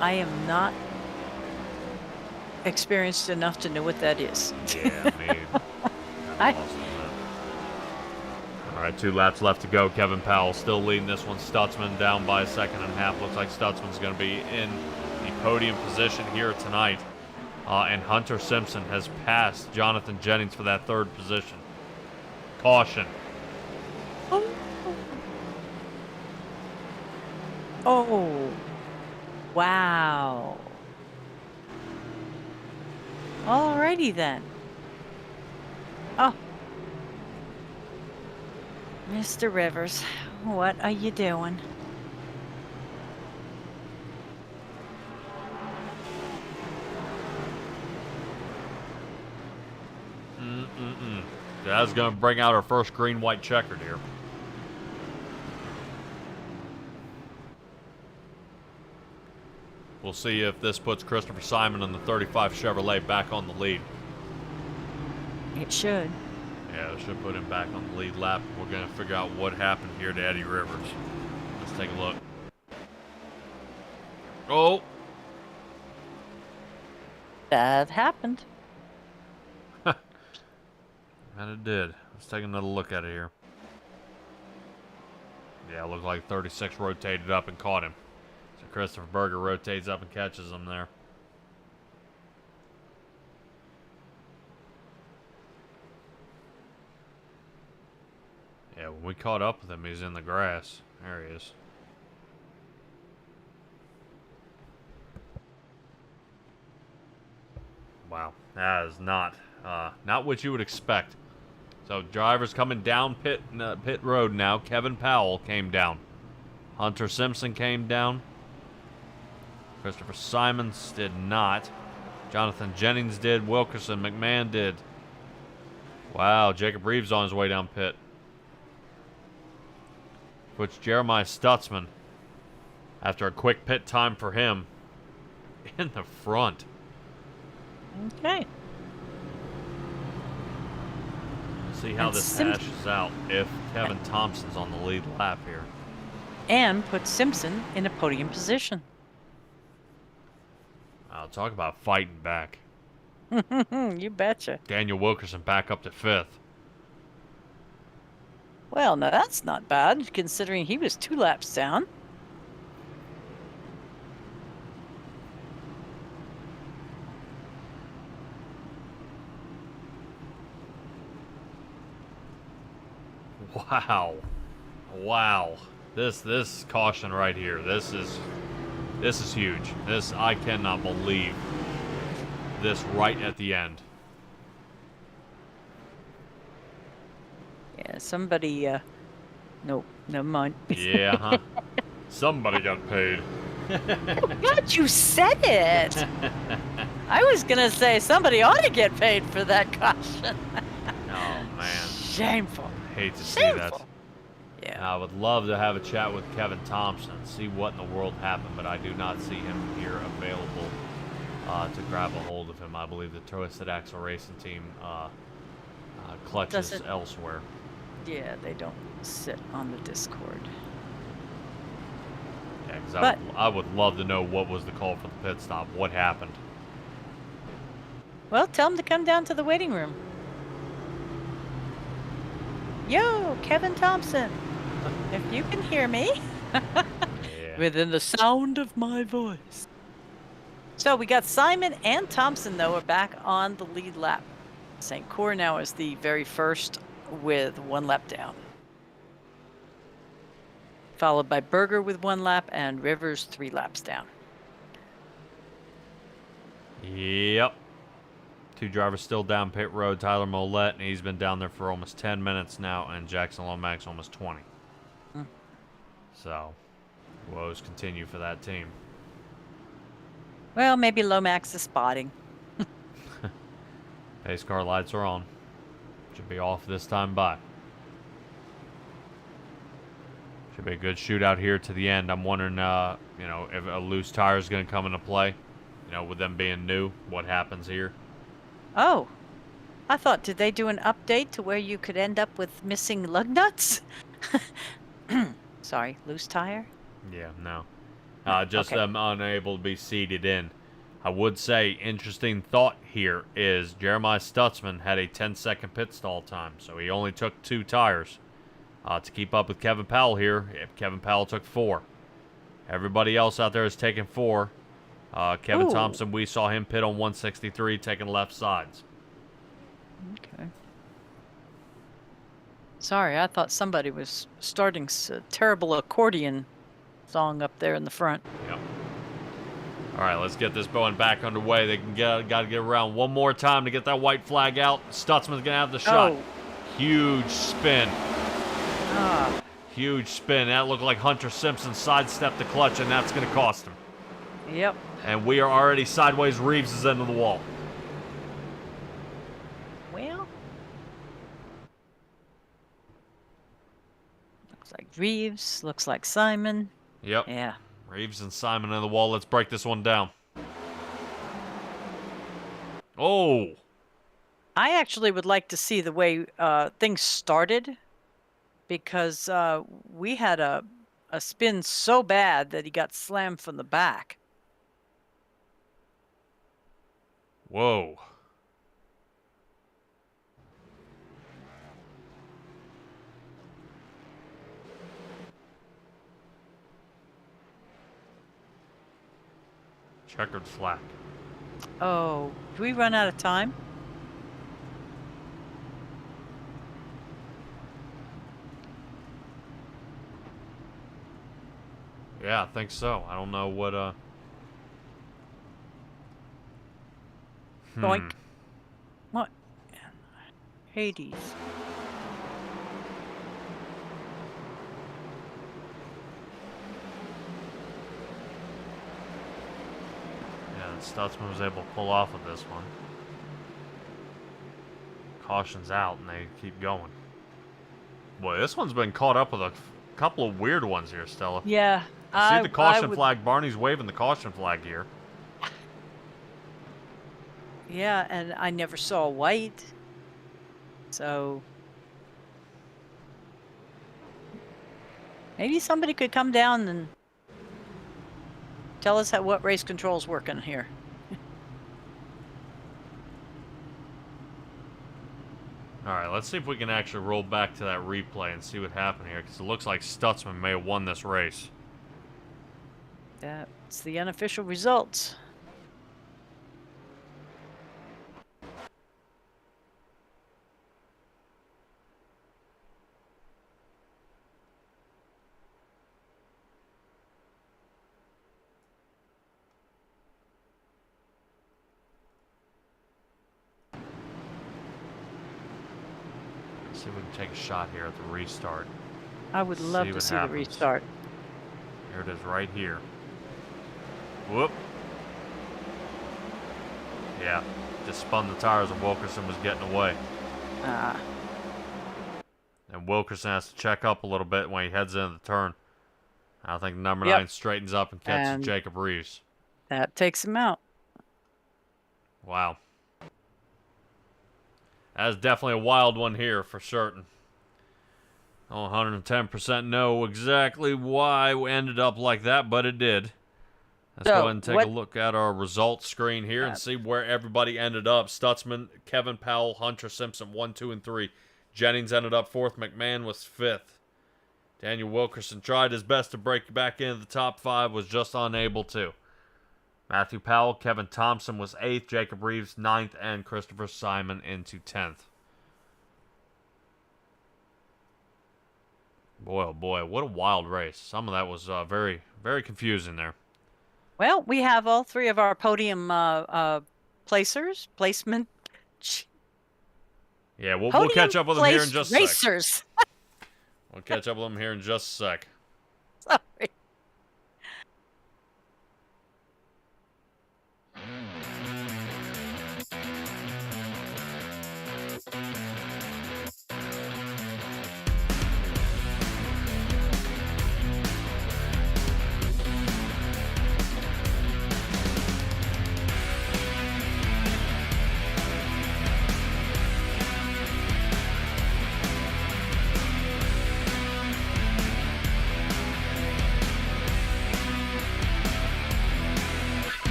[SPEAKER 2] I am not experienced enough to know what that is.
[SPEAKER 1] Yeah, me.
[SPEAKER 2] I-
[SPEAKER 1] All right, 2 laps left to go. Kevin Powell still leading this one. Stutzman down by 1.5 seconds. Looks like Stutzman's going to be in the podium position here tonight. And Hunter Simpson has passed Jonathan Jennings for that 3rd position. Caution.
[SPEAKER 2] Oh. Wow. Alrighty then. Oh. Mr. Rivers, what are you doing?
[SPEAKER 1] That's going to bring out our first green-white checkered here. We'll see if this puts Christopher Simon and the 35 Chevrolet back on the lead.
[SPEAKER 2] It should.
[SPEAKER 1] Yeah, it should put him back on the lead lap. We're going to figure out what happened here to Eddie Rivers. Let's take a look. Oh!
[SPEAKER 2] That happened.
[SPEAKER 1] And it did. Let's take another look at it here. Yeah, it looked like 36 rotated up and caught him. So Christopher Berger rotates up and catches him there. Yeah, when we caught up with him, he's in the grass. There he is. Wow, that is not what you would expect. So drivers coming down pit road now. Kevin Powell came down. Hunter Simpson came down. Christopher Simons did not. Jonathan Jennings did. Wilkerson McMahon did. Wow, Jacob Reeves on his way down pit. Which Jeremiah Stutzman, after a quick pit time for him, in the front.
[SPEAKER 2] Okay.
[SPEAKER 1] See how this hashes out if Kevin Thompson's on the lead lap here.
[SPEAKER 2] And put Simpson in a podium position.
[SPEAKER 1] I'll talk about fighting back.
[SPEAKER 2] You betcha.
[SPEAKER 1] Daniel Wilkerson back up to 5th.
[SPEAKER 2] Well, now that's not bad, considering he was 2 laps down.
[SPEAKER 1] Wow. Wow. This caution right here. This is huge. I cannot believe this right at the end.
[SPEAKER 2] Yeah, somebody, nope, never mind.
[SPEAKER 1] Yeah, huh? Somebody got paid.
[SPEAKER 2] God, you said it! I was gonna say somebody ought to get paid for that caution.
[SPEAKER 1] Oh, man.
[SPEAKER 2] Shameful.
[SPEAKER 1] Hate to see that.
[SPEAKER 2] Yeah.
[SPEAKER 1] I would love to have a chat with Kevin Thompson and see what in the world happened, but I do not see him here available to grab a hold of him. I believe the Twisted Axle Racing team clutches elsewhere.
[SPEAKER 2] Yeah, they don't sit on the Discord.
[SPEAKER 1] Yeah, because I would love to know what was the call for the pit stop. What happened?
[SPEAKER 2] Well, tell them to come down to the waiting room. Yo, Kevin Thompson, if you can hear me, within the sound of my voice. So we got Simon and Thompson, though, are back on the lead lap. St. Cyr now is the very first with 1 lap down. Followed by Berger with 1 lap and Rivers 3 laps down.
[SPEAKER 1] Yep. 2 drivers still down pit road. Tyler Mollett, and he's been down there for almost 10 minutes now, and Jackson Lomax almost 20. So, woes continue for that team.
[SPEAKER 2] Well, maybe Lomax is spotting.
[SPEAKER 1] Pace car lights are on. Should be off this time by. Should be a good shootout here to the end. I'm wondering, if a loose tire is going to come into play. With them being new, what happens here?
[SPEAKER 2] Oh, I thought, did they do an update to where you could end up with missing lug nuts? Sorry, loose tire?
[SPEAKER 1] Yeah, no. Just them unable to be seated in. I would say, interesting thought here is Jeremiah Stutzman had a 10-second pit stall time, so he only took 2 tires to keep up with Kevin Powell here. Kevin Powell took 4. Everybody else out there is taking 4. Kevin Thompson, we saw him pit on 163, taking left sides.
[SPEAKER 2] Okay. Sorry, I thought somebody was starting a terrible accordion song up there in the front.
[SPEAKER 1] Yep. All right, let's get this going back underway. They can got to get around one more time to get that white flag out. Stutzman's gonna have the shot.
[SPEAKER 2] Oh.
[SPEAKER 1] Huge spin.
[SPEAKER 2] Ah.
[SPEAKER 1] Huge spin. That looked like Hunter Simpson sidestepped the clutch, and that's gonna cost him.
[SPEAKER 2] Yep.
[SPEAKER 1] And we are already sideways Reeves' end of the wall.
[SPEAKER 2] Well, looks like Reeves. Looks like Simon.
[SPEAKER 1] Yep.
[SPEAKER 2] Yeah.
[SPEAKER 1] Reeves and Simon in the wall. Let's break this one down. Oh.
[SPEAKER 2] I actually would like to see the way things started, because we had a spin so bad that he got slammed from the back.
[SPEAKER 1] Whoa. Checkered flag.
[SPEAKER 2] Oh, do we run out of time?
[SPEAKER 1] Yeah, I think so. I don't know what,
[SPEAKER 2] Boink. What? Hades.
[SPEAKER 1] Yeah, Stutzman was able to pull off of this one. Caution's out, and they keep going. Boy, this one's been caught up with a couple of weird ones here, Stella.
[SPEAKER 2] Yeah.
[SPEAKER 1] See the caution flag. Barney's waving the caution flag here.
[SPEAKER 2] Yeah, and I never saw white. So maybe somebody could come down and tell us what race control's working here.
[SPEAKER 1] All right, let's see if we can actually roll back to that replay and see what happened here, because it looks like Stutzman may have won this race.
[SPEAKER 2] That's the unofficial results.
[SPEAKER 1] Let's see if we can take a shot here at the restart.
[SPEAKER 2] I would love to see the restart.
[SPEAKER 1] Here it is right here. Whoop. Yeah, just spun the tires and Wilkerson was getting away. And Wilkerson has to check up a little bit when he heads into the turn. I think number 9 straightens up and catches Jacob Reeves.
[SPEAKER 2] That takes him out.
[SPEAKER 1] Wow. That is definitely a wild one here for certain. Oh, 110% know exactly why we ended up like that, but it did. Let's go ahead and take a look at our results screen here and see where everybody ended up. Stutzman, Kevin Powell, Hunter Simpson, 1, 2, and 3. Jennings ended up 4th. McMahon was 5th. Daniel Wilkerson tried his best to break back into the top 5, was just unable to. Matthew Powell, Kevin Thompson was 8th, Jacob Reeves 9th, and Christopher Simon into 10th. Boy, oh boy, what a wild race. Some of that was very, very confusing there.
[SPEAKER 2] Well, we have all 3 of our podium placement.
[SPEAKER 1] Yeah, we'll catch up with them here in just a sec.
[SPEAKER 2] Racers.
[SPEAKER 1] We'll catch up with them here in just a sec.
[SPEAKER 2] Sorry.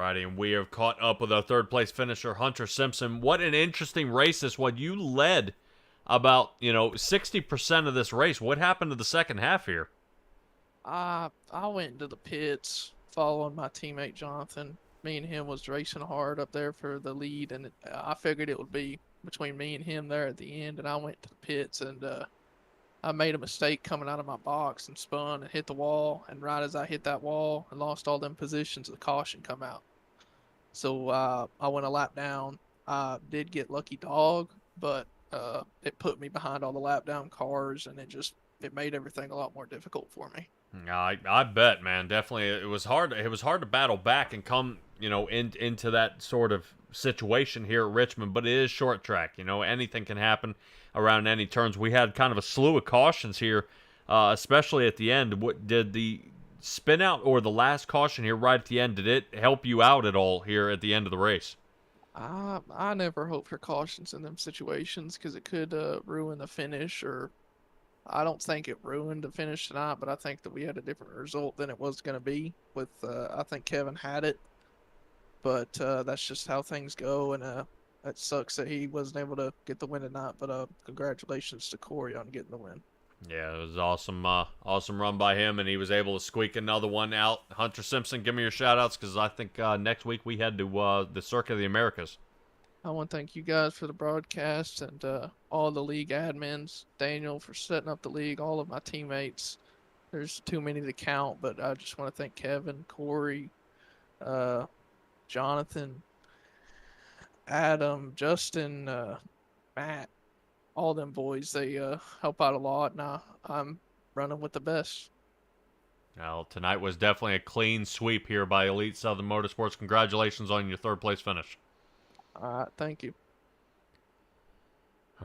[SPEAKER 1] Alrighty, and we have caught up with our third place finisher, Hunter Simpson. What an interesting race this one. You led about, 60% of this race. What happened to the second half here?
[SPEAKER 3] I went into the pits following my teammate Jonathan. Me and him was racing hard up there for the lead, and I figured it would be between me and him there at the end, and I went to the pits, and I made a mistake coming out of my box and spun and hit the wall, and right as I hit that wall and lost all them positions, the caution come out. So I went a lap down. I did get lucky dog, but it put me behind all the lap down cars, and it made everything a lot more difficult for me.
[SPEAKER 1] I bet, man. Definitely, it was hard. It was hard to battle back and come, into that sort of situation here at Richmond. But it is short track. Anything can happen around any turns. We had kind of a slew of cautions here, especially at the end. What did the spin out or the last caution here right at the end? Did it help you out at all here at the end of the race?
[SPEAKER 3] I never hope for cautions in them situations because it could ruin the finish, or I don't think it ruined the finish tonight, but I think that we had a different result than it was going to be with, I think Kevin had it, but that's just how things go, and it sucks that he wasn't able to get the win tonight, but congratulations to Corey on getting the win.
[SPEAKER 1] Yeah, it was awesome, awesome run by him, and he was able to squeak another one out. Hunter Simpson, give me your shout-outs, because I think next week we head to the Circuit of the Americas.
[SPEAKER 3] I want to thank you guys for the broadcast and all the league admins, Daniel for setting up the league, all of my teammates. There's too many to count, but I just want to thank Kevin, Corey, Jonathan, Adam, Justin, Matt, all them boys. They help out a lot, and I'm running with the best.
[SPEAKER 1] Well, tonight was definitely a clean sweep here by Elite Southern Motorsports. Congratulations on your third place finish.
[SPEAKER 3] All right, thank you.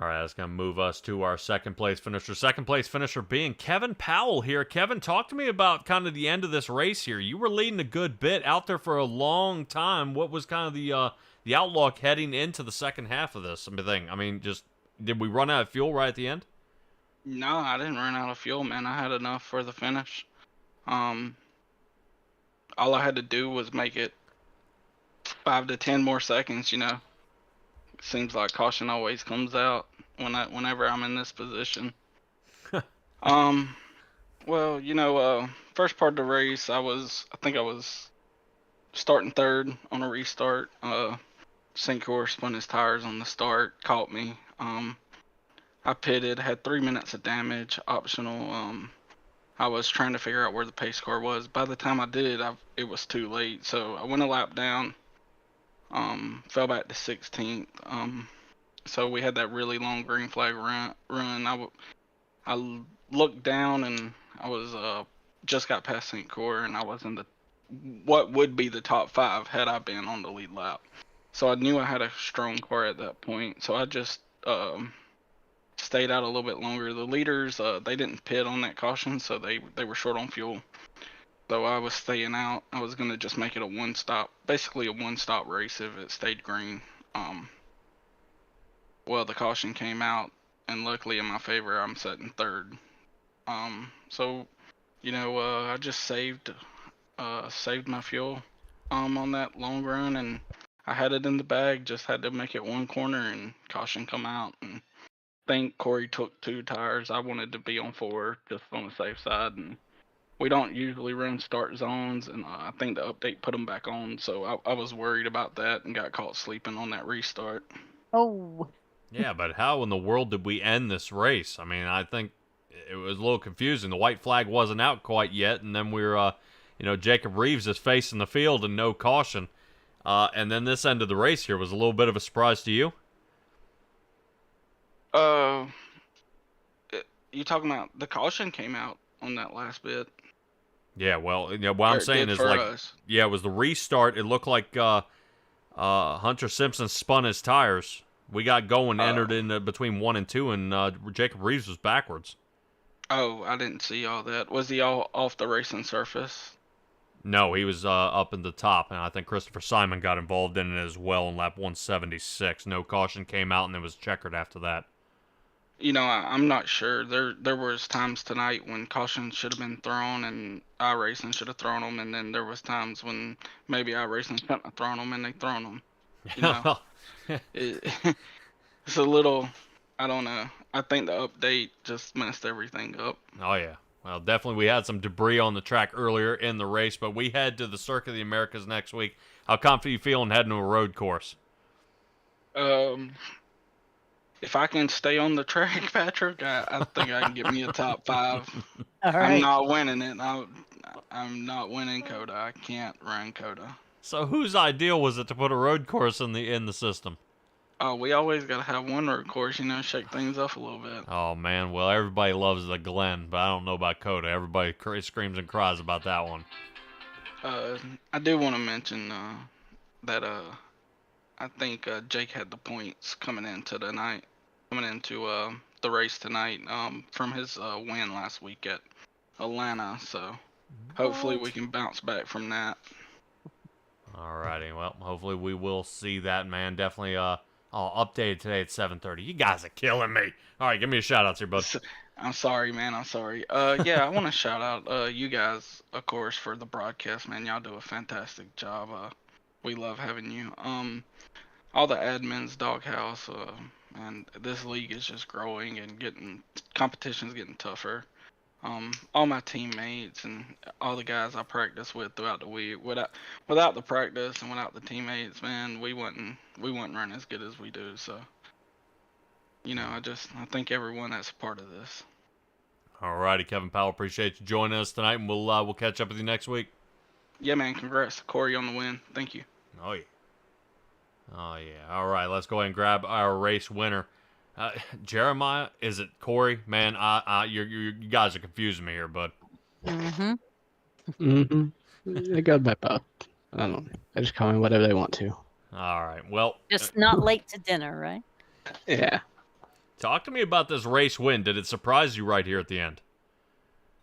[SPEAKER 1] All right, that's going to move us to our second place finisher. Second place finisher being Kevin Powell here. Kevin, talk to me about kind of the end of this race here. You were leading a good bit out there for a long time. What was kind of the outlook heading into the second half of this thing? I mean, just did we run out of fuel right at the end?
[SPEAKER 4] No, I didn't run out of fuel, man. I had enough for the finish. All I had to do was make it 5 to 10 more seconds, Seems like caution always comes out whenever I'm in this position. Well, first part of the race, I think I was starting third on a restart. St. Cor spun his tires on the start, caught me. I pitted, had 3 minutes of damage, optional. I was trying to figure out where the pace car was. By the time I did, it was too late, so I went a lap down. Fell back to 16th. So we had that really long green flag run. I looked down and I was just got past St. Cor, and I was in what would be the top 5 had I been on the lead lap. So I knew I had a strong car at that point. So I just stayed out a little bit longer. The leaders they didn't pit on that caution, so they were short on fuel. So I was staying out. I was gonna just make it basically a one-stop race if it stayed green. Well, the caution came out, and luckily in my favor, I'm sitting third. So, I just saved my fuel, on that long run, and I had it in the bag. Just had to make it one corner, and caution come out. And I think Corey took 2 tires. I wanted to be on 4, just on the safe side, and we don't usually run start zones, and I think the update put them back on, so I was worried about that and got caught sleeping on that restart.
[SPEAKER 2] Oh.
[SPEAKER 1] Yeah, but how in the world did we end this race? I mean, I think it was a little confusing. The white flag wasn't out quite yet, and then we were, Jacob Reeves is facing the field and no caution. And then this end of the race here was a little bit of a surprise to you?
[SPEAKER 4] You talking about the caution came out on that last bit?
[SPEAKER 1] Yeah, well, what I'm saying is, it was the restart. It looked like Hunter Simpson spun his tires. We got going, entered in between 1 and 2, and Jacob Reeves was backwards.
[SPEAKER 4] Oh, I didn't see all that. Was he all off the racing surface?
[SPEAKER 1] No, he was up in the top, and I think Christopher Simon got involved in it as well in lap 176. No caution came out, and it was checkered after that.
[SPEAKER 4] I'm not sure. There was times tonight when caution should have been thrown and iRacing should have thrown them, and then there was times when maybe iRacing shouldn't have thrown them and they thrown them. It, it's a little, I don't know. I think the update just messed everything up.
[SPEAKER 1] Oh, yeah. Well, definitely we had some debris on the track earlier in the race, but we head to the Circuit of the Americas next week. How confident you feeling heading to a road course?
[SPEAKER 4] If I can stay on the track, Patrick, I think I can get me a top 5.
[SPEAKER 2] All right.
[SPEAKER 4] I'm not winning it. I'm not winning COTA. I can't run COTA.
[SPEAKER 1] So whose ideal was it to put a road course in the system?
[SPEAKER 4] We always got to have one road course, shake things up a little bit.
[SPEAKER 1] Oh, man. Well, everybody loves the Glen, but I don't know about COTA. Everybody screams and cries about that one.
[SPEAKER 4] I do want to mention that I think Jake had the points coming into the race tonight from his win last week at Atlanta. So hopefully we can bounce back from that.
[SPEAKER 1] Alrighty, well, hopefully we will see that, man. Definitely, I'll update it today at 7:30. You guys are killing me. All right, give me a shout-out here, bud.
[SPEAKER 4] I'm sorry, man. I'm sorry. Yeah, I want to shout out you guys, of course, for the broadcast, man. Y'all do a fantastic job. We love having you. All the admins, Doghouse, and this league is just growing and competition's getting tougher. All my teammates and all the guys I practice with throughout the week, without the practice and without the teammates, man, we wouldn't run as good as we do. So, I thank everyone that's a part of this.
[SPEAKER 1] Alrighty, Kevin Powell, appreciate you joining us tonight, and we'll catch up with you next week.
[SPEAKER 4] Yeah, man, congrats, Corey, on the win. Thank you.
[SPEAKER 1] Oh yeah. Oh yeah. All right, let's go ahead and grab our race winner. Jeremiah, is it Corey? Man, you guys are confusing me here, bud.
[SPEAKER 5] They go by both. I don't know. They just call me whatever they want to.
[SPEAKER 1] All right. Well,
[SPEAKER 2] Just not late to dinner, right?
[SPEAKER 5] Yeah,
[SPEAKER 1] talk to me about this race win. Did it surprise you right here at the end?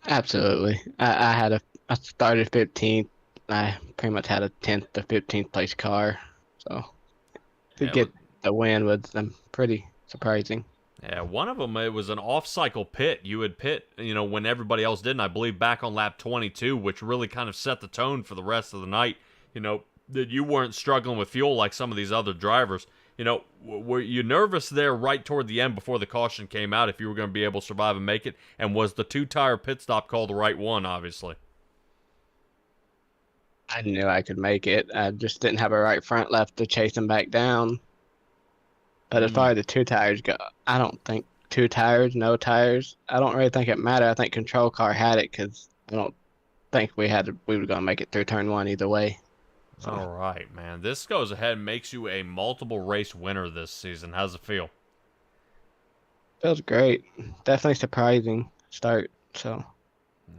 [SPEAKER 5] absolutely. I started 15th. I pretty much had a 10th to 15th place car. So to get the win was pretty surprising.
[SPEAKER 1] Yeah, one of them, it was an off-cycle pit. You had pit, when everybody else didn't. I believe back on lap 22, which really kind of set the tone for the rest of the night. That you weren't struggling with fuel like some of these other drivers. Were you nervous there right toward the end before the caution came out if you were going to be able to survive and make it? And was the 2-tire pit stop call the right one, obviously?
[SPEAKER 5] I knew I could make it. I just didn't have a right front left to chase them back down. But as far as the 2 tires go, I don't think 2 tires, no tires. I don't really think it mattered. I think control car had it because I don't think we were going to make it through turn 1 either way. So.
[SPEAKER 1] All right, man. This goes ahead and makes you a multiple race winner this season. How's it feel?
[SPEAKER 5] Feels great. Definitely surprising start. So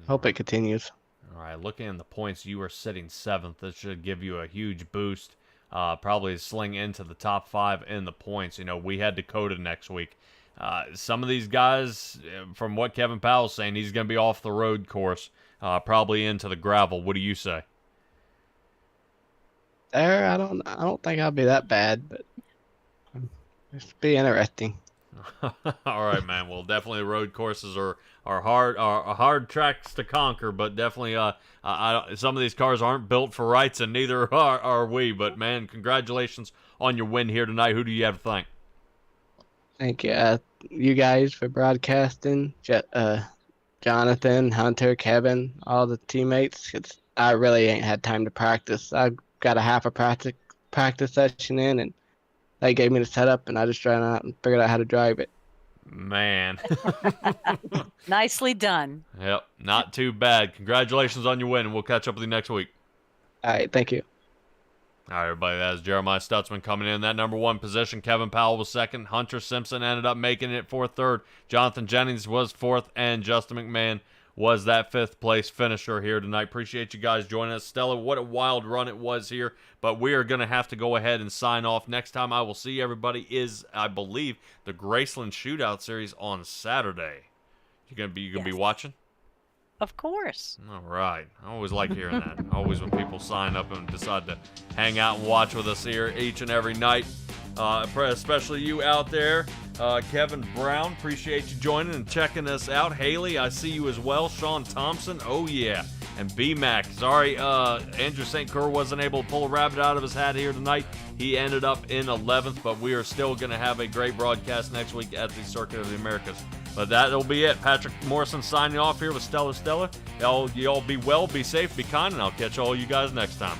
[SPEAKER 5] hope it continues.
[SPEAKER 1] All right, looking at the points, you are sitting 7th. This should give you a huge boost. Probably sling into the top 5 in the points. We had Dakota next week. Some of these guys, from what Kevin Powell's saying, he's going to be off the road course, probably into the gravel. What do you say?
[SPEAKER 5] I don't think I'll be that bad, but it's be interesting.
[SPEAKER 1] All right, man. Well, definitely road courses are hard tracks to conquer, but definitely some of these cars aren't built for rights, and neither are we. But man, congratulations on your win here tonight. Who do you have to thank?
[SPEAKER 5] Thank you, you guys for broadcasting. Jonathan, Hunter, Kevin, all the teammates. I really ain't had time to practice. I got a half a practice session in, and they gave me the setup, and I just tried out and figured out how to drive it.
[SPEAKER 1] Man.
[SPEAKER 2] Nicely done.
[SPEAKER 1] Yep, not too bad. Congratulations on your win, and we'll catch up with you next week.
[SPEAKER 5] All right, thank you.
[SPEAKER 1] All right, everybody, that's Jeremiah Stutzman coming in that number 1 position. Kevin Powell was 2nd. Hunter Simpson ended up making it for 3rd. Jonathan Jennings was 4th, and Justin McMahon was that 5th place finisher here tonight. Appreciate you guys joining us. Stella, what a wild run it was here, but we are going to have to go ahead and sign off. Next time I will see everybody is, I believe, the Graceland Shootout Series on Saturday. You gonna be watching?
[SPEAKER 2] Of course.
[SPEAKER 1] All right. I always like hearing that. Always when people sign up and decide to hang out and watch with us here each and every night. Especially you out there. Kevin Brown, appreciate you joining and checking us out. Haley, I see you as well. Sean Thompson, oh yeah. And B-Mac, sorry, Andrew St. Cyr wasn't able to pull a rabbit out of his hat here tonight. He ended up in 11th, but we are still going to have a great broadcast next week at the Circuit of the Americas. But that'll be it. Patrick Morrison signing off here with Stellar Stella. Y'all be well, be safe, be kind, and I'll catch all you guys next time.